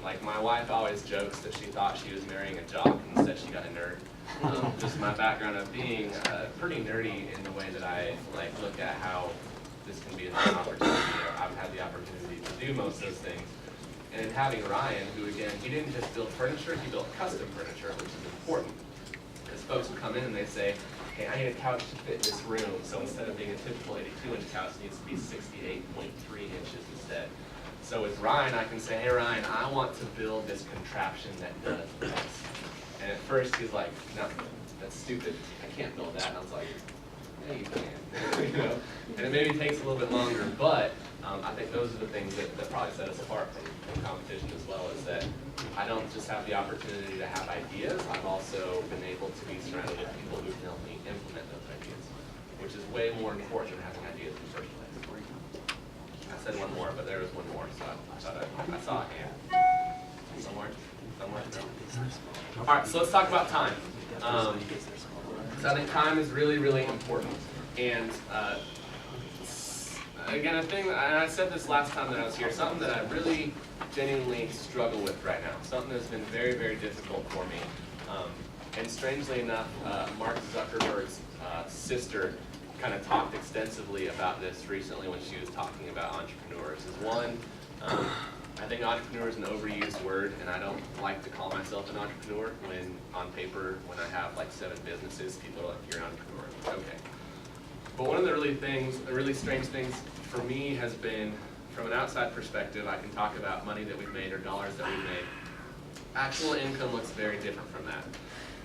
Speaker 1: like my wife always jokes that she thought she was marrying a jock and instead she got a nerd. Just my background of being pretty nerdy in the way that I look at how this can be an opportunity, or I've had the opportunity to do most of those things. And having Ryan, who again, he didn't just build furniture, he built custom furniture, which is important. Because folks will come in and they say, hey, I need a couch to fit this room, so instead of being a typical 82-inch couch, it needs to be 68.3 inches instead. So with Ryan, I can say, hey Ryan, I want to build this contraption that does this. And at first he's like, no, that's stupid, I can't build that. And I was like, yeah, you can. And it maybe takes a little bit longer, but I think those are the things that probably set us apart from competition as well, is that I don't just have the opportunity to have ideas, I've also been able to be surrounded with people who can help me implement those ideas, which is way more important than having ideas in the first place. I said one more, but there was one more, so I thought I saw a hand. Somewhere? No? All right, so let's talk about time. So I think time is really, really important. And again, a thing, and I said this last time that I was here, something that I really genuinely struggle with right now, something that's been very, very difficult for me. And strangely enough, Mark Zuckerberg's sister kind of talked extensively about this recently when she was talking about entrepreneurs. Is one, I think entrepreneur is an overused word, and I don't like to call myself an entrepreneur when on paper, when I have like 7 businesses, people are like, you're an entrepreneur. Okay. But one of the really strange things for me has been, from an outside perspective, I can talk about money that we've made or dollars that we've made. Actual income looks very different from that.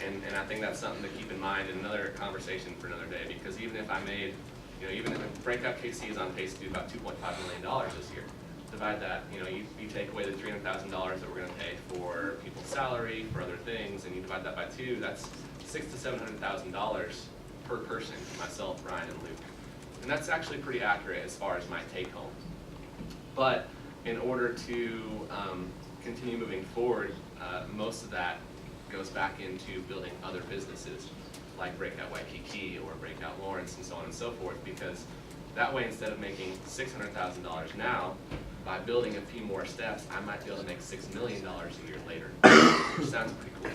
Speaker 1: And I think that's something to keep in mind in another conversation for another day, because even if I made, even if Breakout KC is on pace to do about $2.5 million this year, divide that, you take away the $300,000 that we're going to pay for people's salary, for other things, and you divide that by 2, that's $600,000 to $700,000 per person, myself, Ryan, and Luke. And that's actually pretty accurate as far as my take home. But in order to continue moving forward, most of that goes back into building other businesses like Breakout Waikiki or Breakout Lawrence and so on and so forth, because that way, instead of making $600,000 now, by building a few more steps, I might be able to make $6 million a year later, which sounds pretty cool.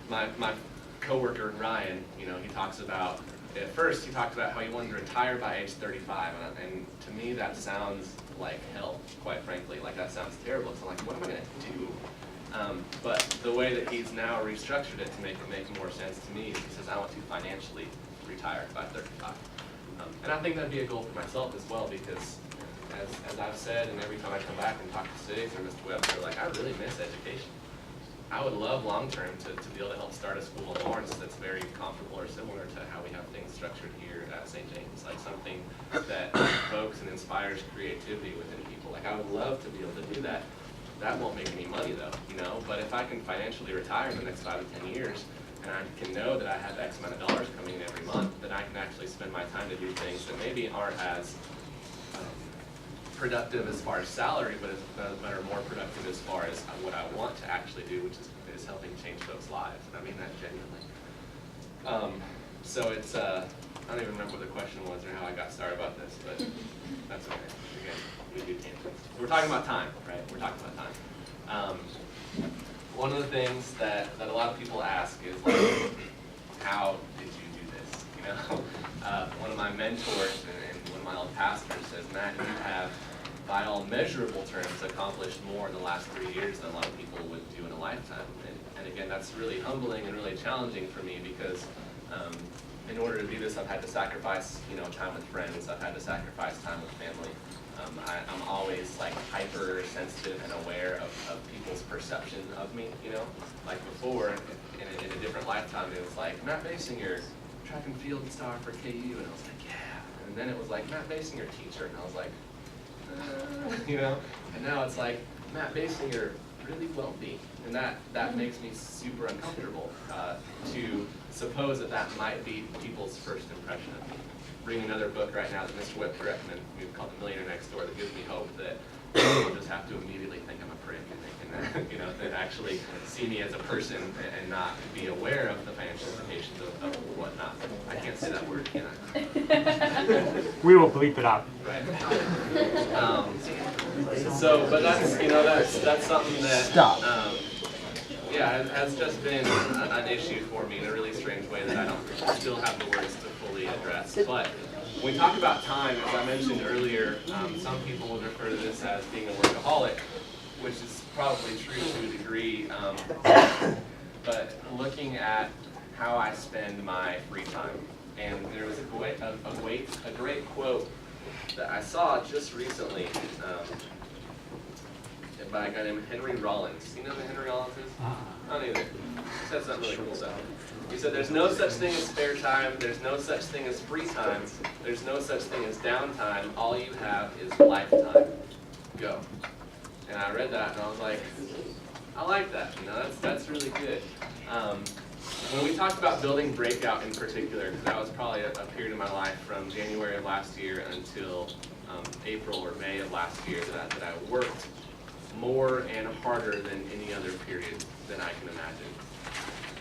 Speaker 1: My coworker Ryan, he talks about, at first he talked about how he wanted to retire by age 35, and to me that sounds like hell, quite frankly. Like, that sounds terrible. So I'm like, what am I going to do? But the way that he's now restructured it to make it make more sense to me is he says, I want to financially retire by 35. And I think that'd be a goal for myself as well, because as I've said, and every time I come back and talk to cities or Mr. Webb, they're like, I really miss education. I would love long-term to be able to help start a school in Lawrence that's very comparable or similar to how we have things structured here at St. James, like something that evokes and inspires creativity within people. Like, I would love to be able to do that. That won't make any money though, but if I can financially retire in the next 5 to 10 years, and I can know that I have X amount of dollars coming in every month, then I can actually spend my time to do things that maybe aren't as productive as far as salary, but are more productive as far as what I want to actually do, which is helping change folks' lives, and I mean that genuinely. So it's, I don't even remember what the question was or how I got started about this, but that's okay. Again, we do tangents. We're talking about time, right? We're talking about time. One of the things that a lot of people ask is, like, how did you do this? One of my mentors and one of my old pastors says, Matt, you have, by all measurable terms, accomplished more in the last 3 years than a lot of people would do in a lifetime. And again, that's really humbling and really challenging for me, because in order to do this, I've had to sacrifice, time with friends. I've had to sacrifice time with family. I'm always like hypersensitive and aware of people's perception of me. Like before, in a different lifetime, it was like, Matt Baysinger, track and field star for KU, and I was like, yeah. And then it was like, Matt Baysinger, teacher, and I was like, And now it's like, Matt Baysinger, really wealthy, and that makes me super uncomfortable to suppose that might be people's first impression of me. Reading another book right now that Mr. Webb recommended, we've called The Millionaire Next Door, that gives me hope that people just have to immediately think I'm a prick, and they can, that actually see me as a person and not be aware of the financial implications of whatnot. I can't say that word, can I?
Speaker 6: We will bleep it out.
Speaker 1: Right. But that's something that has just been an issue for me in a really strange way that I don't still have the words to fully address. But when we talk about time, as I mentioned earlier, some people would refer to this as being a workaholic, which is probably true to a degree. But looking at how I spend my free time, and there was a great quote that I saw just recently by a guy named Henry Rollins. You know who Henry Rollins is? I don't either. He said something really cool stuff. He said, there's no such thing as spare time, there's no such thing as free time, there's no such thing as downtime, all you have is lifetime. Go. And I read that and I was like, I like that, that's really good. When we talked about building Breakout in particular, because that was probably a period of my life from January of last year until April or May of last year that I worked more and harder than any other period than I can imagine.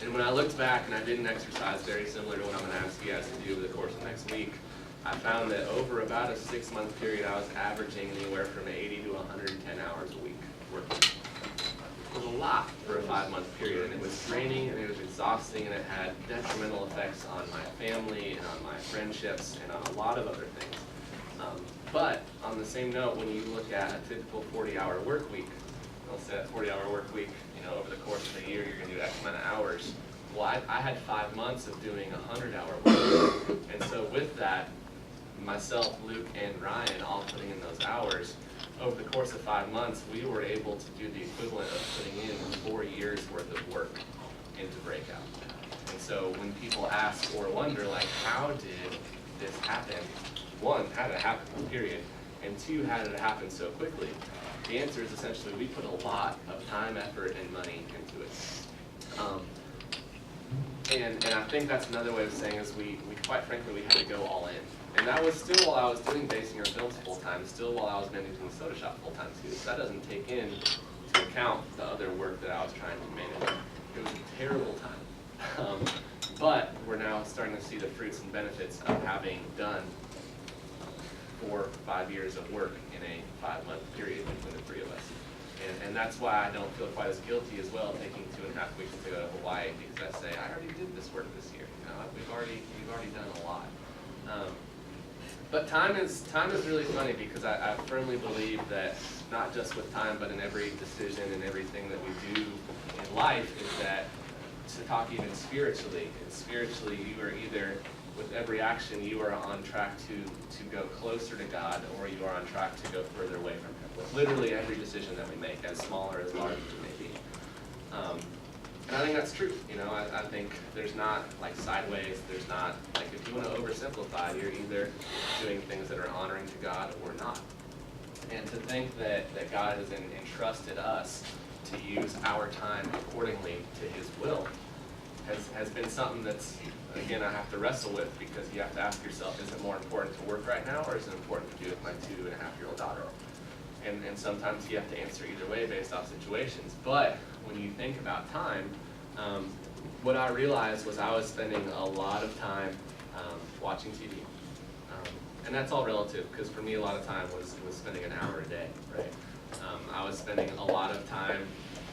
Speaker 1: And when I looked back and I did an exercise very similar to what I'm going to ask you guys to do over the course of next week, I found that over about a 6-month period, I was averaging anywhere from 80 to 110 hours a week working. It was a lot for a 5-month period, and it was draining, and it was exhausting, and it had detrimental effects on my family, and on my friendships, and on a lot of other things. But on the same note, when you look at a typical 40-hour work week, let's say a 40-hour work week, over the course of the year, you're going to do X amount of hours. Well, I had 5 months of doing 100-hour work week. And so with that, myself, Luke, and Ryan all putting in those hours, over the course of 5 months, we were able to do the equivalent of putting in 4 years worth of work into Breakout. And so when people ask or wonder, like, how did this happen? One, how did it happen, period? And two, how did it happen so quickly? The answer is essentially we put a lot of time, effort, and money into it. And I think that's another way of saying is we quite frankly, we had to go all in. And that was still while I was doing Baysinger Films full-time, still while I was managing the soda shop full-time too. So that doesn't take into account the other work that I was trying to manage. It was a terrible time. But we're now starting to see the fruits and benefits of having done 4 or 5 years of work in a 5-month period between the 3 of us. And that's why I don't feel quite as guilty as well taking 2.5 weeks to go to Hawaii, because I say, I already did this work this year. You know, we've already done a lot. But time is really funny, because I firmly believe that not just with time, but in every decision and everything that we do in life, is that to talk even spiritually, you are either, with every action, you are on track to go closer to God, or you are on track to go further away from Him. With literally every decision that we make, as small or as large as it may be. And I think that's true. You know, I think there's not like sideways. There's not like, if you want to oversimplify, you're either doing things that are honoring to God or not. And to think that God has entrusted us to use our time accordingly to His will has been something that's, again, I have to wrestle with, because you have to ask yourself, is it more important to work right now, or is it important to be with my 2.5-year-old daughter? And sometimes you have to answer either way based off situations. But when you think about time, what I realized was I was spending a lot of time watching TV. And that's all relative, because for me a lot of time was spending an hour a day, right? I was spending a lot of time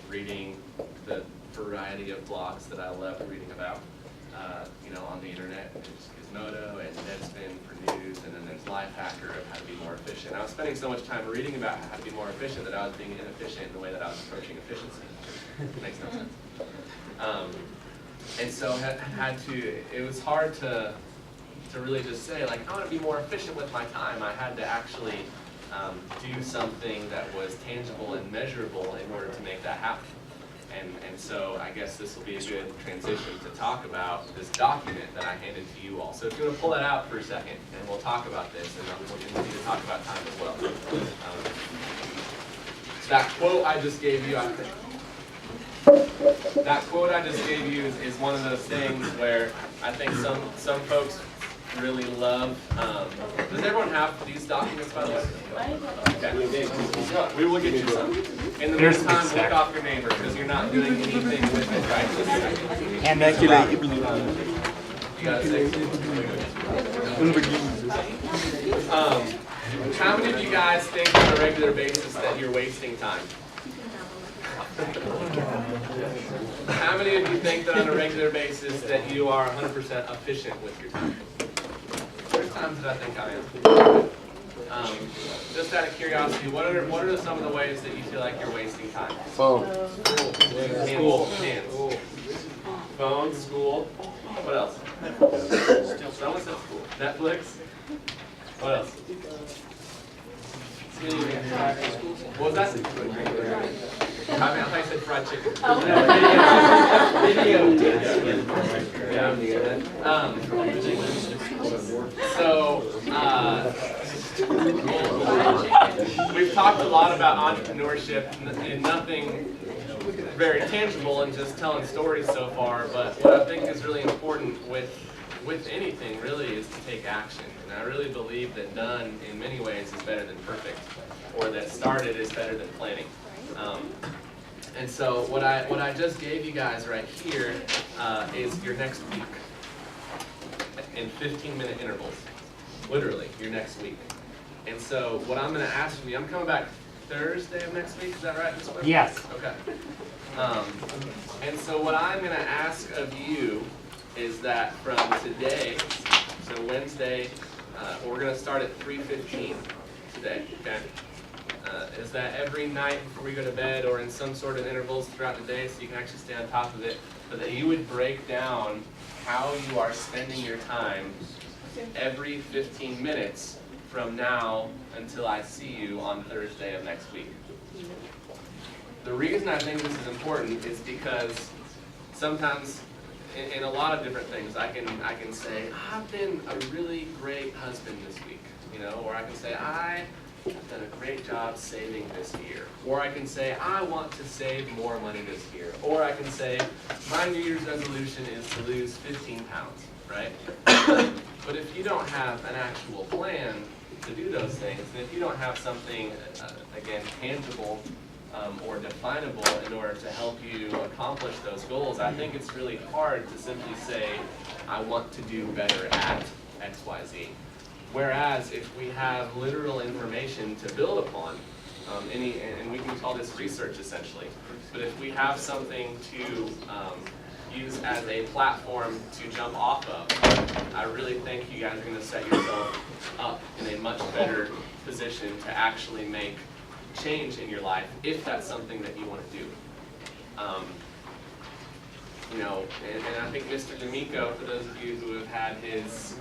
Speaker 1: reading the variety of blogs that I loved reading about, you know, on the internet. There's Gizmodo and Deadspin for news, and then there's Lifehacker of how to be more efficient. I was spending so much time reading about how to be more efficient that I was being inefficient in the way that I was approaching efficiency. It makes no sense. And so it was hard to really just say, like, I want to be more efficient with my time. I had to actually do something that was tangible and measurable in order to make that happen. And so I guess this will be a good transition to talk about this document that I handed to you all. So if you want to pull that out for a second, and we'll talk about this, and we'll continue to talk about time as well. That quote I just gave you, is one of those things where I think some folks really love. Does everyone have these documents, by the way? Okay. We will get you some. In the meantime, look off your neighbor, because you're not doing anything with it right this second.
Speaker 6: And that's right.
Speaker 1: You gotta say. How many of you guys think on a regular basis that you're wasting time? How many of you think that on a regular basis that you are 100% efficient with your time? There's times that I think I am. Just out of curiosity, what are some of the ways that you feel like you're wasting time?
Speaker 9: Phone.
Speaker 1: School. Hands. Phone, school. What else? Someone said school. Netflix. What else? What was that? I thought you said fried chicken. We've talked a lot about entrepreneurship and nothing very tangible and just telling stories so far, but what I think is really important with anything really is to take action. And I really believe that done in many ways is better than perfect, or that started is better than planning. And so what I just gave you guys right here is your next week in 15-minute intervals. Literally, your next week. And so what I'm going to ask from you, I'm coming back Thursday of next week, is that right?
Speaker 6: Yes.
Speaker 1: Okay. And so what I'm going to ask of you is that from today, so Wednesday, we're going to start at 3:15 today, okay? Is that every night before we go to bed, or in some sort of intervals throughout the day, so you can actually stay on top of it, but that you would break down how you are spending your time every 15 minutes from now until I see you on Thursday of next week. The reason I think this is important is because sometimes in a lot of different things, I can say, I've been a really great husband this week, you know, or I can say, I've done a great job saving this year. Or I can say, I want to save more money this year. Or I can say, my New Year's resolution is to lose 15 pounds, right? But if you don't have an actual plan to do those things, and if you don't have something, again, tangible or definable in order to help you accomplish those goals, I think it's really hard to simply say, I want to do better at X, Y, Z. Whereas if we have literal information to build upon, and we can call this research essentially, but if we have something to use as a platform to jump off of, I really think you guys are going to set yourself up in a much better position to actually make change in your life if that's something that you want to do. You know, and I think Mr. D'Amico, for those of you who have had his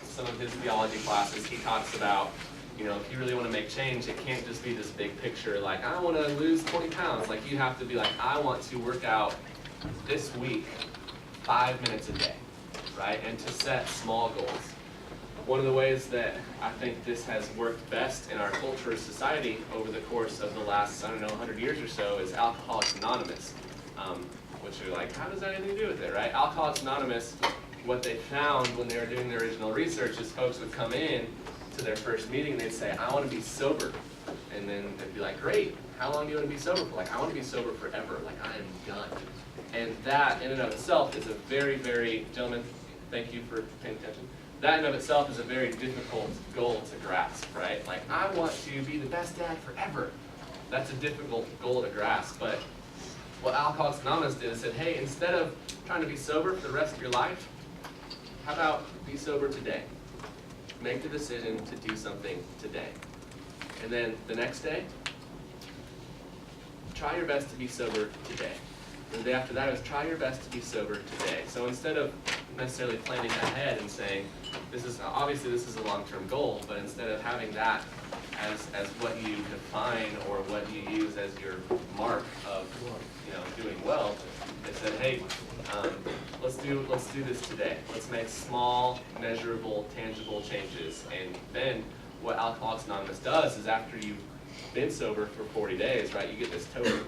Speaker 1: some of his theology classes, he talks about, you know, if you really want to make change, it can't just be this big picture like, I want to lose 20 pounds. Like, you have to be like, I want to work out this week 5 minutes a day, right? And to set small goals. One of the ways that I think this has worked best in our culture as society over the course of the last, 100 years or so is Alcoholics Anonymous. Which are like, how does that have anything to do with it, right? Alcoholics Anonymous, what they found when they were doing their original research is folks would come in to their first meeting, they'd say, I want to be sober. And then they'd be like, great, how long do you want to be sober for? Like, I want to be sober forever, like I am done. And that in and of itself is a very, very, gentlemen, thank you for paying attention. That in and of itself is a very difficult goal to grasp, right? Like, I want to be the best dad forever. That's a difficult goal to grasp, but what Alcoholics Anonymous did is said, hey, instead of trying to be sober for the rest of your life, how about be sober today? Make the decision to do something today. And then the next day, try your best to be sober today. And the day after that is try your best to be sober today. So instead of necessarily planning ahead and saying, this is a long-term goal, but instead of having that as what you define or what you use as your mark of, you know, doing well, they said, hey, let's do this today. Let's make small, measurable, tangible changes. And then what Alcoholics Anonymous does is after you've been sober for 40 days, right, you get this token.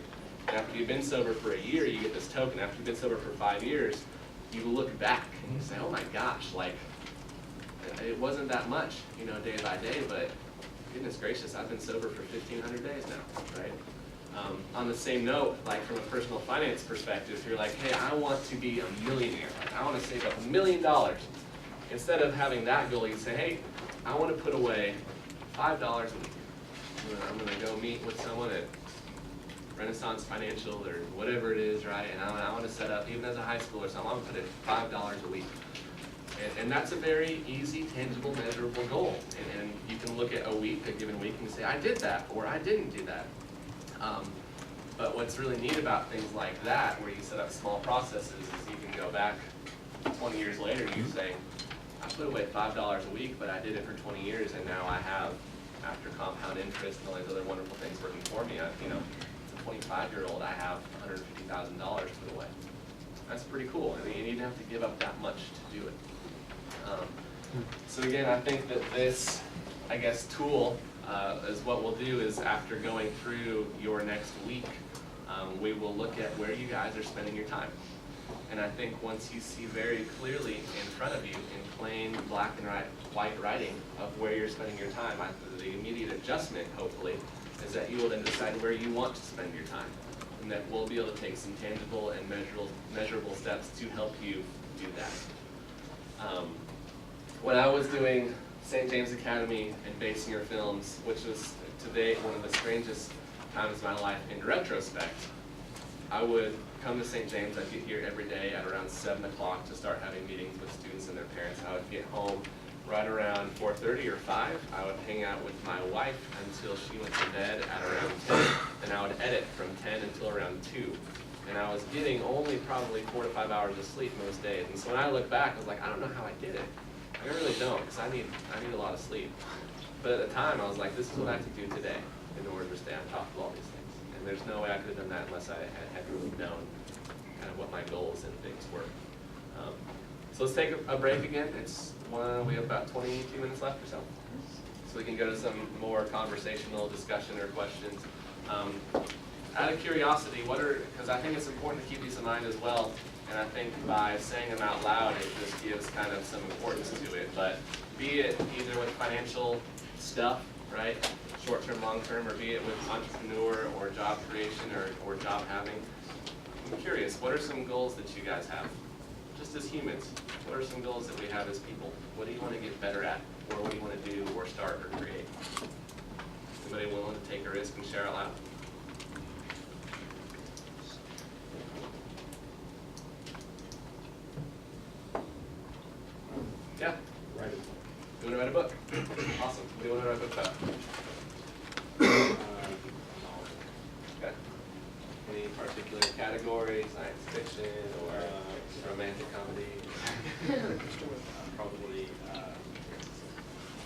Speaker 1: After you've been sober for a year, you get this token. After you've been sober for 5 years, you look back and you say, oh my gosh, like, it wasn't that much, you know, day by day, but goodness gracious, I've been sober for 1,500 days now, right? On the same note, like from a personal finance perspective, if you're like, hey, I want to be a millionaire, like I want to save $1 million. Instead of having that goal, you say, hey, I want to put away $5 a week. I'm going to go meet with someone at Renaissance Financial or whatever it is, right? And I want to set up, even as a high school or something, I want to put in $5 a week. And that's a very easy, tangible, measurable goal. And you can look at a given week, and say, I did that, or I didn't do that. But what's really neat about things like that, where you set up small processes, is you can go back 20 years later and you say, I put away $5 a week, but I did it for 20 years, and now I have, after compound interest and all these other wonderful things working for me, you know, as a 25-year-old, I have $150,000 put away. That's pretty cool. I mean, you didn't have to give up that much to do it. So again, I think that this, I guess, tool is what we'll do is after going through your next week, we will look at where you guys are spending your time. And I think once you see very clearly in front of you, in plain black and white writing of where you're spending your time, the immediate adjustment, hopefully, is that you will then decide where you want to spend your time. And that we'll be able to take some tangible and measurable steps to help you do that. When I was doing St. James Academy and Baysinger Films, which was to date one of the strangest times of my life in retrospect, I would come to St. James. I'd get here every day at around 7 o'clock to start having meetings with students and their parents. I would get home right around 4:30 or 5. I would hang out with my wife until she went to bed at around 10, and I would edit from 10 until around 2. And I was getting only probably 4 to 5 hours of sleep most days. And so when I look back, I was like, I don't know how I did it. I really don't, because I need a lot of sleep. But at the time, I was like, this is what I have to do today in order to stay on top of all these things. And there's no way I could have done that unless I had really known kind of what my goals and things were. So let's take a break again. We have about 22 minutes left or so. So we can go to some more conversational discussion or questions. Out of curiosity, because I think it's important to keep these in mind as well, and I think by saying them out loud, it just gives kind of some importance to it. But be it either with financial stuff, right, short-term, long-term, or be it with entrepreneur or job creation or job having, I'm curious, what are some goals that you guys have? Just as humans, what are some goals that we have as people? What do you want to get better at? Or what do you want to do or start or create? Anybody willing to take a risk and share out loud? Yeah. You want to write a book? Awesome. What do you want to write a book about? Okay. Any particular category, science fiction or romantic comedy?
Speaker 10: Probably,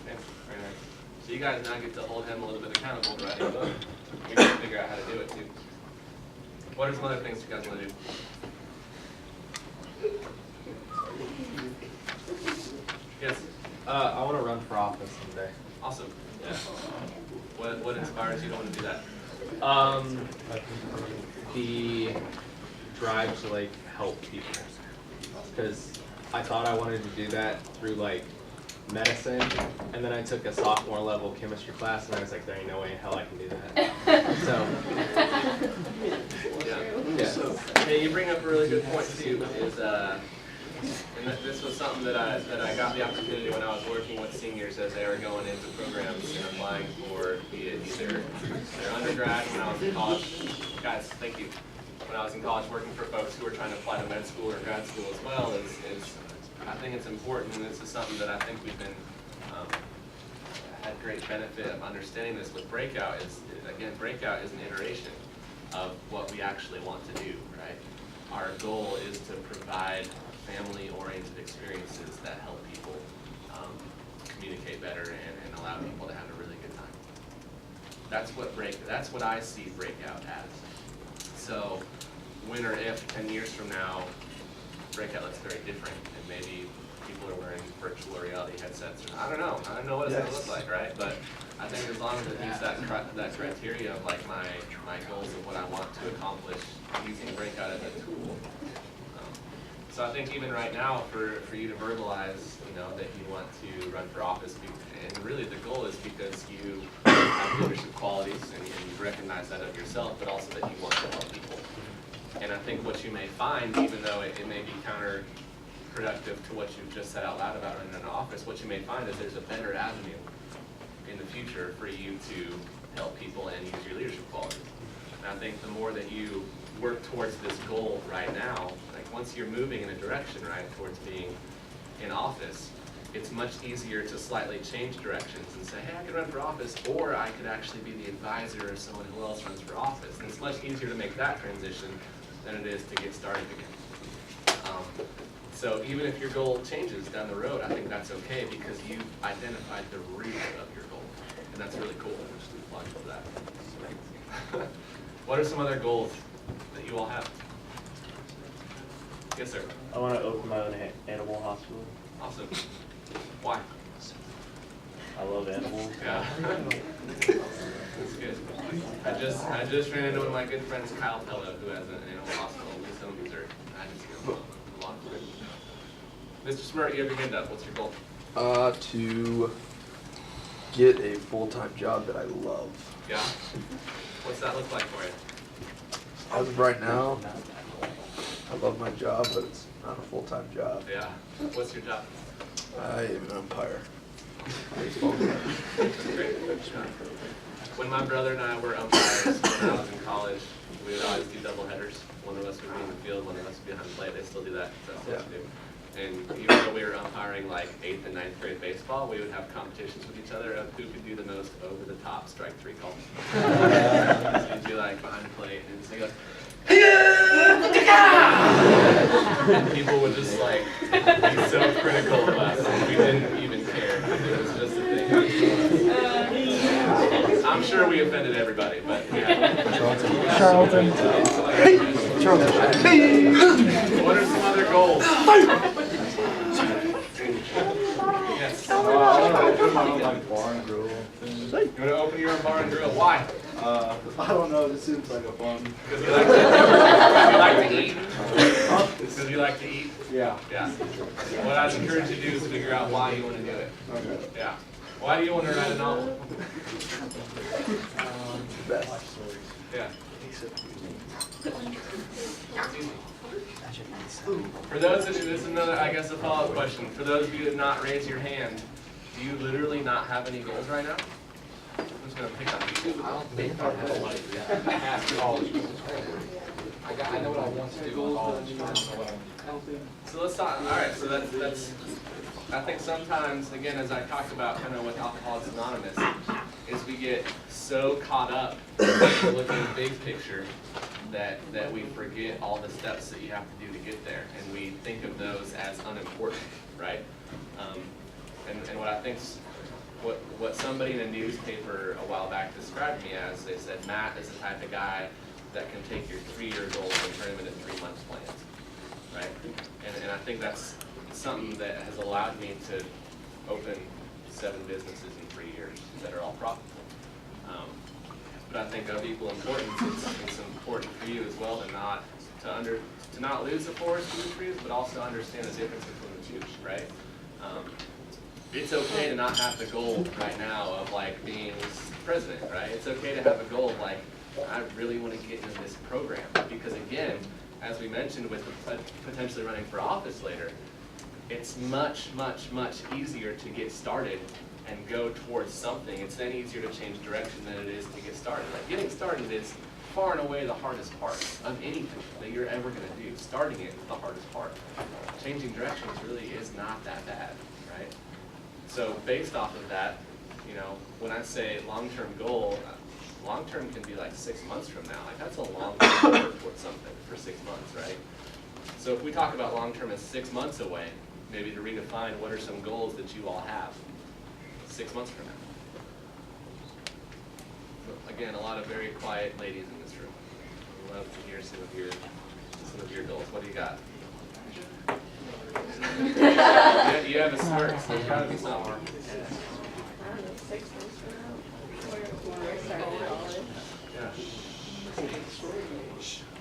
Speaker 1: Okay, very nice. So you guys now get to hold him a little bit accountable to writing a book. We need to figure out how to do it too. What are some other things you guys want to do? Yes.
Speaker 10: I want to run for office someday.
Speaker 1: Awesome. Yeah. What inspires you to want to do that?
Speaker 10: The drive to like help people, because I thought I wanted to do that through like medicine, and then I took a sophomore level chemistry class, and I was like, there ain't no way in hell I can do that. So,
Speaker 1: yeah. Yeah, you bring up a really good point too. And this was something that I got the opportunity when I was working with seniors as they were going into programs and applying for either their undergrad when I was in college. Guys, thank you. When I was in college working for folks who were trying to apply to med school or grad school as well, is I think it's important, and this is something that I think we've been had great benefit of understanding this with Breakout. Again, Breakout is an iteration of what we actually want to do, right? Our goal is to provide family-oriented experiences that help people communicate better and allow people to have a really good time. That's what I see Breakout as. So when or if 10 years from now, Breakout looks very different, and maybe people are wearing virtual reality headsets. I don't know what it's going to look like, right? But I think as long as it meets that criteria of like my goals of what I want to accomplish using Breakout as a tool. So I think even right now, for you to verbalize, that you want to run for office, and really the goal is because you have leadership qualities and you recognize that of yourself, but also that you want to help people. And I think what you may find, even though it may be counterproductive to what you've just said out loud about running an office, what you may find is there's a better avenue in the future for you to help people and use your leadership qualities. And I think the more that you work towards this goal right now, like once you're moving in a direction, right, towards being in office, it's much easier to slightly change directions and say, hey, I could run for office, or I could actually be the advisor of someone who else runs for office. And it's much easier to make that transition than it is to get started again. So even if your goal changes down the road, I think that's okay because you've identified the root of your goal. And that's really cool. I'm just applaud you for that. What are some other goals that you all have? Yes, sir.
Speaker 7: I want to open my own animal hospital.
Speaker 1: Awesome. Why?
Speaker 7: I love animals.
Speaker 1: Yeah. That's good. I just ran into one of my good friends, Kyle Pello, who has an animal hospital in Wisdom, Missouri. I just go a lot for it. Mr. Smart, you have your hand up. What's your goal?
Speaker 9: To get a full-time job that I love.
Speaker 1: Yeah. What's that look like for you?
Speaker 9: As of right now, I love my job, but it's not a full-time job.
Speaker 1: Yeah. What's your job?
Speaker 9: I am an umpire. Baseball player.
Speaker 1: That's great. When my brother and I were umpires when I was in college, we would always do double headers. One of us would be in the field, one of us would be behind the plate. They still do that. That's what they do. And even though we were umpiring like 8th and 9th grade baseball, we would have competitions with each other of who could do the most over-the-top strike three calls. So you'd be like behind the plate, and so you go, and people would just like be so critical of us, and we didn't even care. It was just a thing. I'm sure we offended everybody, but yeah.
Speaker 2: Charlton.
Speaker 1: What are some other goals? Yes.
Speaker 11: I want to open my own like bar and grill thing.
Speaker 1: You want to open your own bar and grill? Why?
Speaker 11: I don't know. This seems like a fun.
Speaker 1: Because you like to eat. Because you like to eat.
Speaker 11: Yeah.
Speaker 1: Yeah. What I'd encourage you to do is figure out why you want to do it.
Speaker 11: Okay.
Speaker 1: Yeah. Why do you want to write a novel? Yeah. For those of you, this is another, I guess, a follow-up question. For those of you that did not raise your hand, do you literally not have any goals right now? I'm just gonna pick on you.
Speaker 3: I don't think I have like past college goals. I know what I want to do in college. I don't know what I want to do.
Speaker 1: So let's talk. All right. So that's. I think sometimes, again, as I talked about, kind of with Alcoholics Anonymous, is we get so caught up looking at the big picture that we forget all the steps that you have to do to get there, and we think of those as unimportant, right? And what I think, what somebody in a newspaper a while back described me as, they said, Matt is the type of guy that can take your 3-year goals and turn them into 3-month plans, right? And I think that's something that has allowed me to open 7 businesses in 3 years that are all profitable. But I think of equal importance, it's important for you as well to not lose the forest for the trees, but also understand the difference between the two, right? It's okay to not have the goal right now of like being president, right? It's okay to have a goal of like, I really want to get into this program, because again, as we mentioned with potentially running for office later, it's much, much, much easier to get started and go towards something. It's then easier to change direction than it is to get started. Like getting started is far and away the hardest part of anything that you're ever going to do. Starting it is the hardest part. Changing directions really is not that bad, right? So based off of that, you know, when I say long-term goal, long-term can be like 6 months from now. Like that's a long time to work towards something for 6 months, right? So if we talk about long-term as 6 months away, maybe to redefine what are some goals that you all have 6 months from now. So again, a lot of very quiet ladies in this room. I'd love to hear some of your goals. What do you got? You have a smirk, so there's got to be something.
Speaker 8: I don't know, 6 months from now, or starting college.
Speaker 1: Yeah.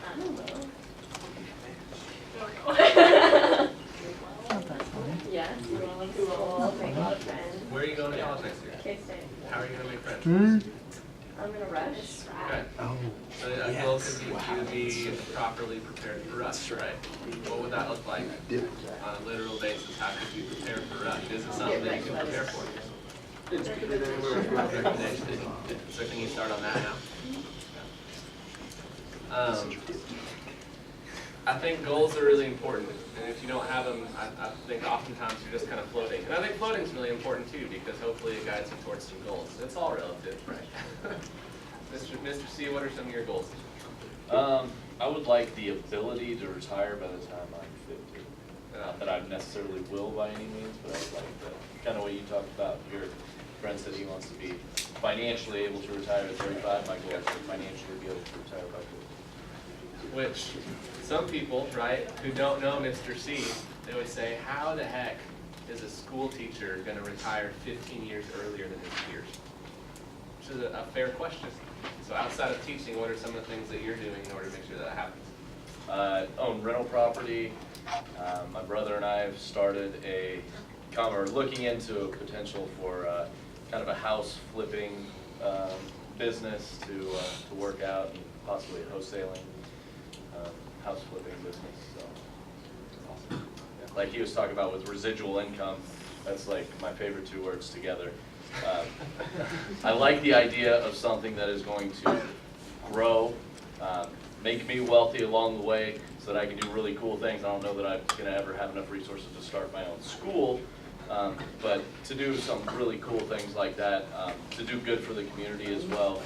Speaker 8: I don't know. Yes, you want to school, make a lot of friends.
Speaker 1: Where are you going to college next year?
Speaker 8: K-State.
Speaker 1: How are you going to make friends?
Speaker 8: I'm gonna rush.
Speaker 1: Okay. So a goal could be to be properly prepared for rush, right? What would that look like on a literal basis? How could you prepare for rush? Is it something that you can prepare for? Recommendation. So can you start on that now? I think goals are really important, and if you don't have them, I think oftentimes you're just kind of floating. And I think floating is really important too, because hopefully it guides you towards some goals. It's all relative, right? Mr. C, what are some of your goals?
Speaker 7: I would like the ability to retire by the time I'm 50. Not that I necessarily will by any means, but I would like the kind of way you talked about. Your friend said he wants to be financially able to retire at 35. My goal is to financially be able to retire by 50.
Speaker 1: Which some people, right, who don't know Mr. C, they would say, how the heck is a school teacher going to retire 15 years earlier than his peers? Which is a fair question. So outside of teaching, what are some of the things that you're doing in order to make sure that happens?
Speaker 7: Own rental property. My brother and I have started or looking into a potential for kind of a house flipping business to work out, and possibly a wholesaling house flipping business. So, awesome. Yeah. Like he was talking about with residual income, that's like my favorite 2 words together. I like the idea of something that is going to grow, make me wealthy along the way so that I can do really cool things. I don't know that I'm going to ever have enough resources to start my own school, but to do some really cool things like that, to do good for the community as well.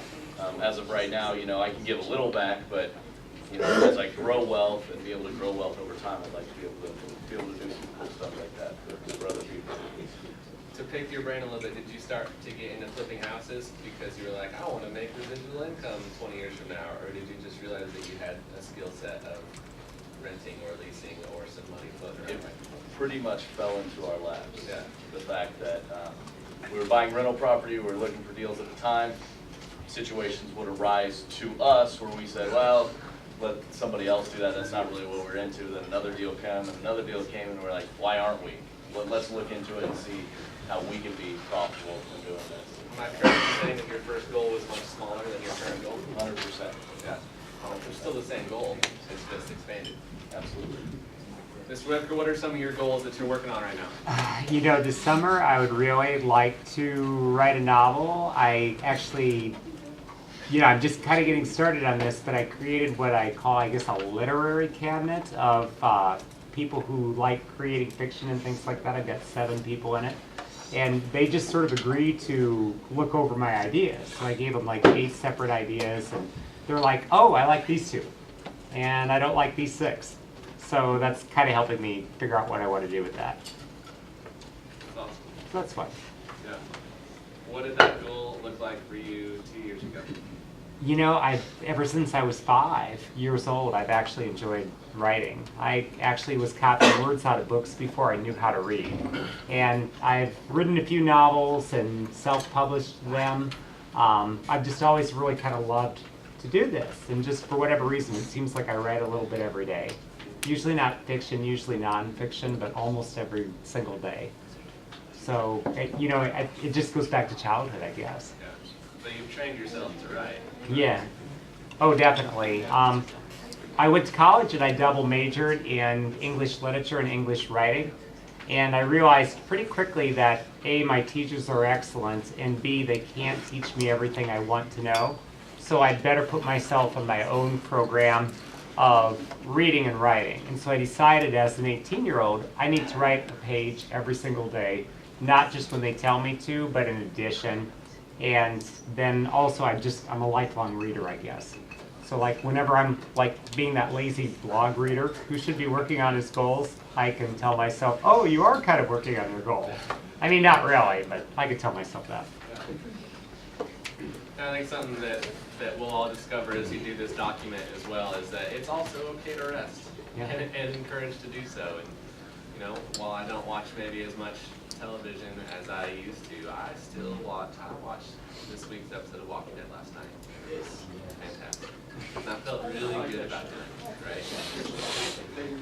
Speaker 7: As of right now, you know, I can give a little back, but you know, as I grow wealth and be able to grow wealth over time, I'd like to be able to do some cool stuff like that for other people.
Speaker 1: to pick your brain a little bit, did you start to get into flipping houses because you were like, I want to make residual income 20 years from now, or did you just realize that you had a skill set of renting or leasing or some money floating
Speaker 7: It
Speaker 1: around?
Speaker 7: pretty much fell into our laps.
Speaker 1: Yeah.
Speaker 7: The fact that we were buying rental property, we were looking for deals at the time. Situations would arise to us where we said, well, let somebody else do that. That's not really what we're into. Then another deal came, and another deal came, and we're like, why aren't we? Let's look into it and see how we can be profitable from doing this.
Speaker 1: Am I correct in saying that your first goal was much smaller than your current goal?
Speaker 7: 100%.
Speaker 1: Yeah. It's still the same goal, it's just expanded.
Speaker 7: Absolutely.
Speaker 1: Mr. Whitaker, what are some of your goals that you're working on right now?
Speaker 6: You know, this summer I would really like to write a novel. I actually, I'm just kind of getting started on this, but I created what I call, I guess, a literary cabinet of people who like creating fiction and things like that. I've got 7 people in it. And they just sort of agreed to look over my ideas. So I gave them like 8 separate ideas, and they're like, oh, I like these 2, and I don't like these 6. So that's kind of helping me figure out what I want to do with that.
Speaker 1: That's awesome.
Speaker 6: So that's fun.
Speaker 1: Yeah. What did that goal look like for you 2 years ago?
Speaker 6: You know, ever since I was 5 years old, I've actually enjoyed writing. I actually was copying words out of books before I knew how to read. And I've written a few novels and self-published them. I've just always really kind of loved to do this. And just for whatever reason, it seems like I write a little bit every day. Usually not fiction, usually nonfiction, but almost every single day. So, it just goes back to childhood, I guess.
Speaker 1: Yeah. So you've trained yourself to write.
Speaker 6: Yeah. Oh, definitely. I went to college and I double majored in English literature and English writing. And I realized pretty quickly that A, my teachers are excellent, and B, they can't teach me everything I want to know. So I'd better put myself in my own program of reading and writing. And so I decided as an 18-year-old, I need to write a page every single day, not just when they tell me to, but in addition. And then also I'm a lifelong reader, I guess. So like whenever I'm like being that lazy blog reader who should be working on his goals, I can tell myself, oh, you are kind of working on your goal. I mean, not really, but I can tell myself that.
Speaker 1: I think something that we'll all discover as you do this document as well is that it's also okay to rest,
Speaker 6: Yeah.
Speaker 1: and encouraged to do so. And while I don't watch maybe as much television as I used to, I still watch. I watched this week's episode of Walking Dead last night. It was fantastic. And I felt really good about doing it, right?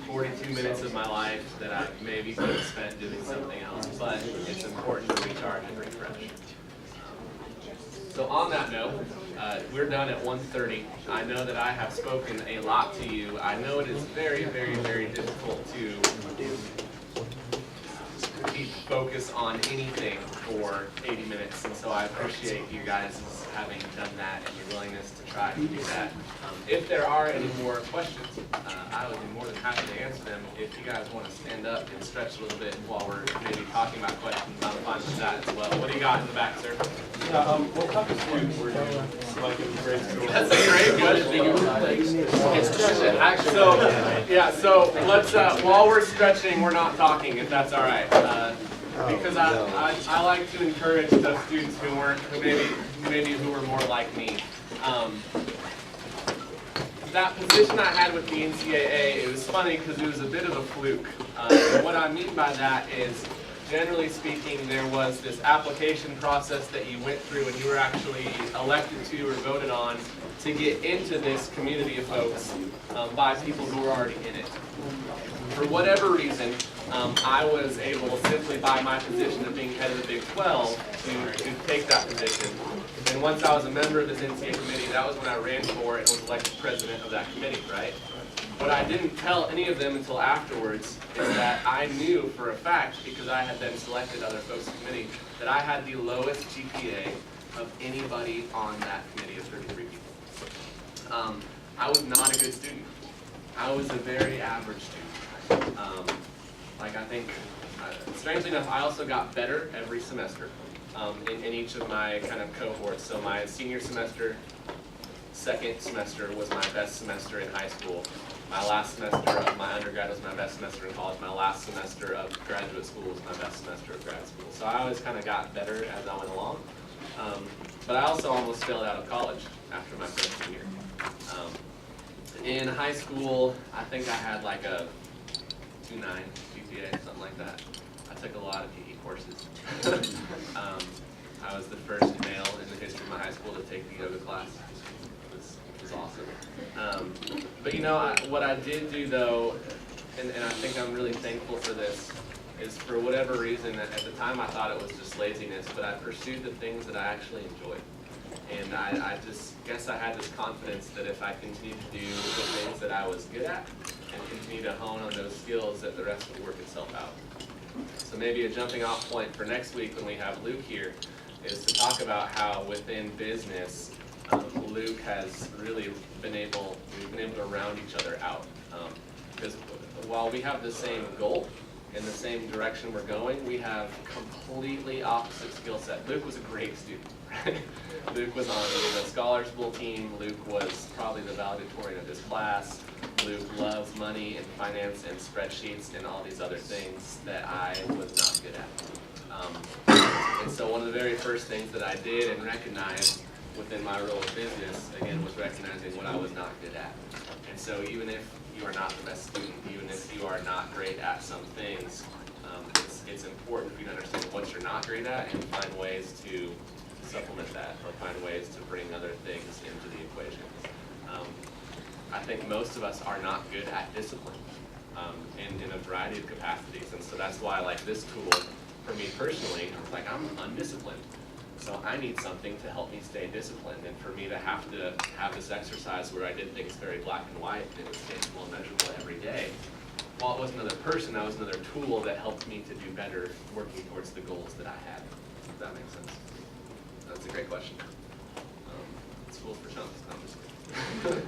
Speaker 1: 42 minutes of my life that I maybe could have spent doing something else, but it's important to recharge and refresh. So on that note, we're done at 1:30. I know that I have spoken a lot to you. I know it is very, very, very difficult to keep focus on anything for 80 minutes, and so I appreciate you guys having done that and your willingness to try to do that. If there are any more questions, I would be more than happy to answer them. If you guys want to stand up and stretch a little bit while we're maybe talking about questions, I'm fine with that as well. What do you got in the back, sir?
Speaker 11: What type of students were you like in grade school?
Speaker 1: That's a great question. So let's, while we're stretching, we're not talking, if that's all right. Because I like to encourage those students who were more like me. That position I had with the NCAA, it was funny because it was a bit of a fluke. What I mean by that is, generally speaking, there was this application process that you went through and you were actually elected to or voted on to get into this community of folks by people who were already in it. For whatever reason, I was able, simply by my position of being head of the Big 12, to take that position. And once I was a member of this NCAA committee, that was when I ran for it and was elected president of that committee, right? What I didn't tell any of them until afterwards is that I knew for a fact, because I had then selected other folks in the committee, that I had the lowest GPA of anybody on that committee of 33 people. I was not a good student. I was a very average student. I think, strangely enough, I also got better every semester in each of my kind of cohorts. So my senior semester, second semester was my best semester in high school. My last semester of my undergrad was my best semester in college. My last semester of graduate school was my best semester of grad school. So I always kind of got better as I went along. But I also almost failed out of college after my freshman year. In high school, I think I had like a 2.9 GPA, something like that. I took a lot of PE courses. I was the first male in the history of my high school to take the yoga class. It was awesome. But you know, what I did do though, and I think I'm really thankful for this, is for whatever reason, at the time I thought it was just laziness, but I pursued the things that I actually enjoyed. And I just guess I had this confidence that if I continued to do the things that I was good at and continue to hone on those skills, that the rest would work itself out. So maybe a jumping off point for next week when we have Luke here is to talk about how within business, Luke has really we've been able to round each other out. Because while we have the same goal, in the same direction we're going, we have completely opposite skill set. Luke was a great student, right? Luke was on the Scholars Bowl team. Luke was probably the valedictorian of his class. Luke loves money and finance and spreadsheets and all these other things that I was not good at. And so one of the very first things that I did and recognized within my role in business, again, was recognizing what I was not good at. And so even if you are not the best student, even if you are not great at some things, it's important for you to understand what you're not great at and find ways to supplement that or find ways to bring other things into the equation. I think most of us are not good at discipline in a variety of capacities, and so that's why like this tool, for me personally, I was like, I'm undisciplined. So I need something to help me stay disciplined, and for me to have this exercise where I did things very black and white and it was tangible and measurable every day. While it was another person, I was another tool that helped me to do better working towards the goals that I had. If that makes sense. That's a great question. Schools for chumps. No, I'm just kidding.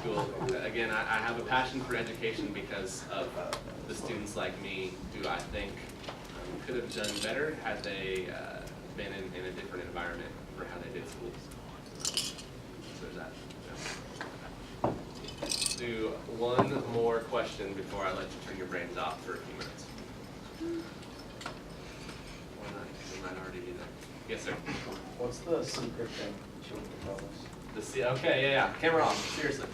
Speaker 1: School. Again, I have a passion for education because of the students like me who I think could have done better had they been in a different environment for how they did schools. So there's that. Yeah. Do one more question before I let you turn your brains off for a few minutes. Why not? You might already be there. Yes, sir.
Speaker 11: What's the secret thing that you want to tell us?
Speaker 1: Okay, yeah. Camera off. Seriously.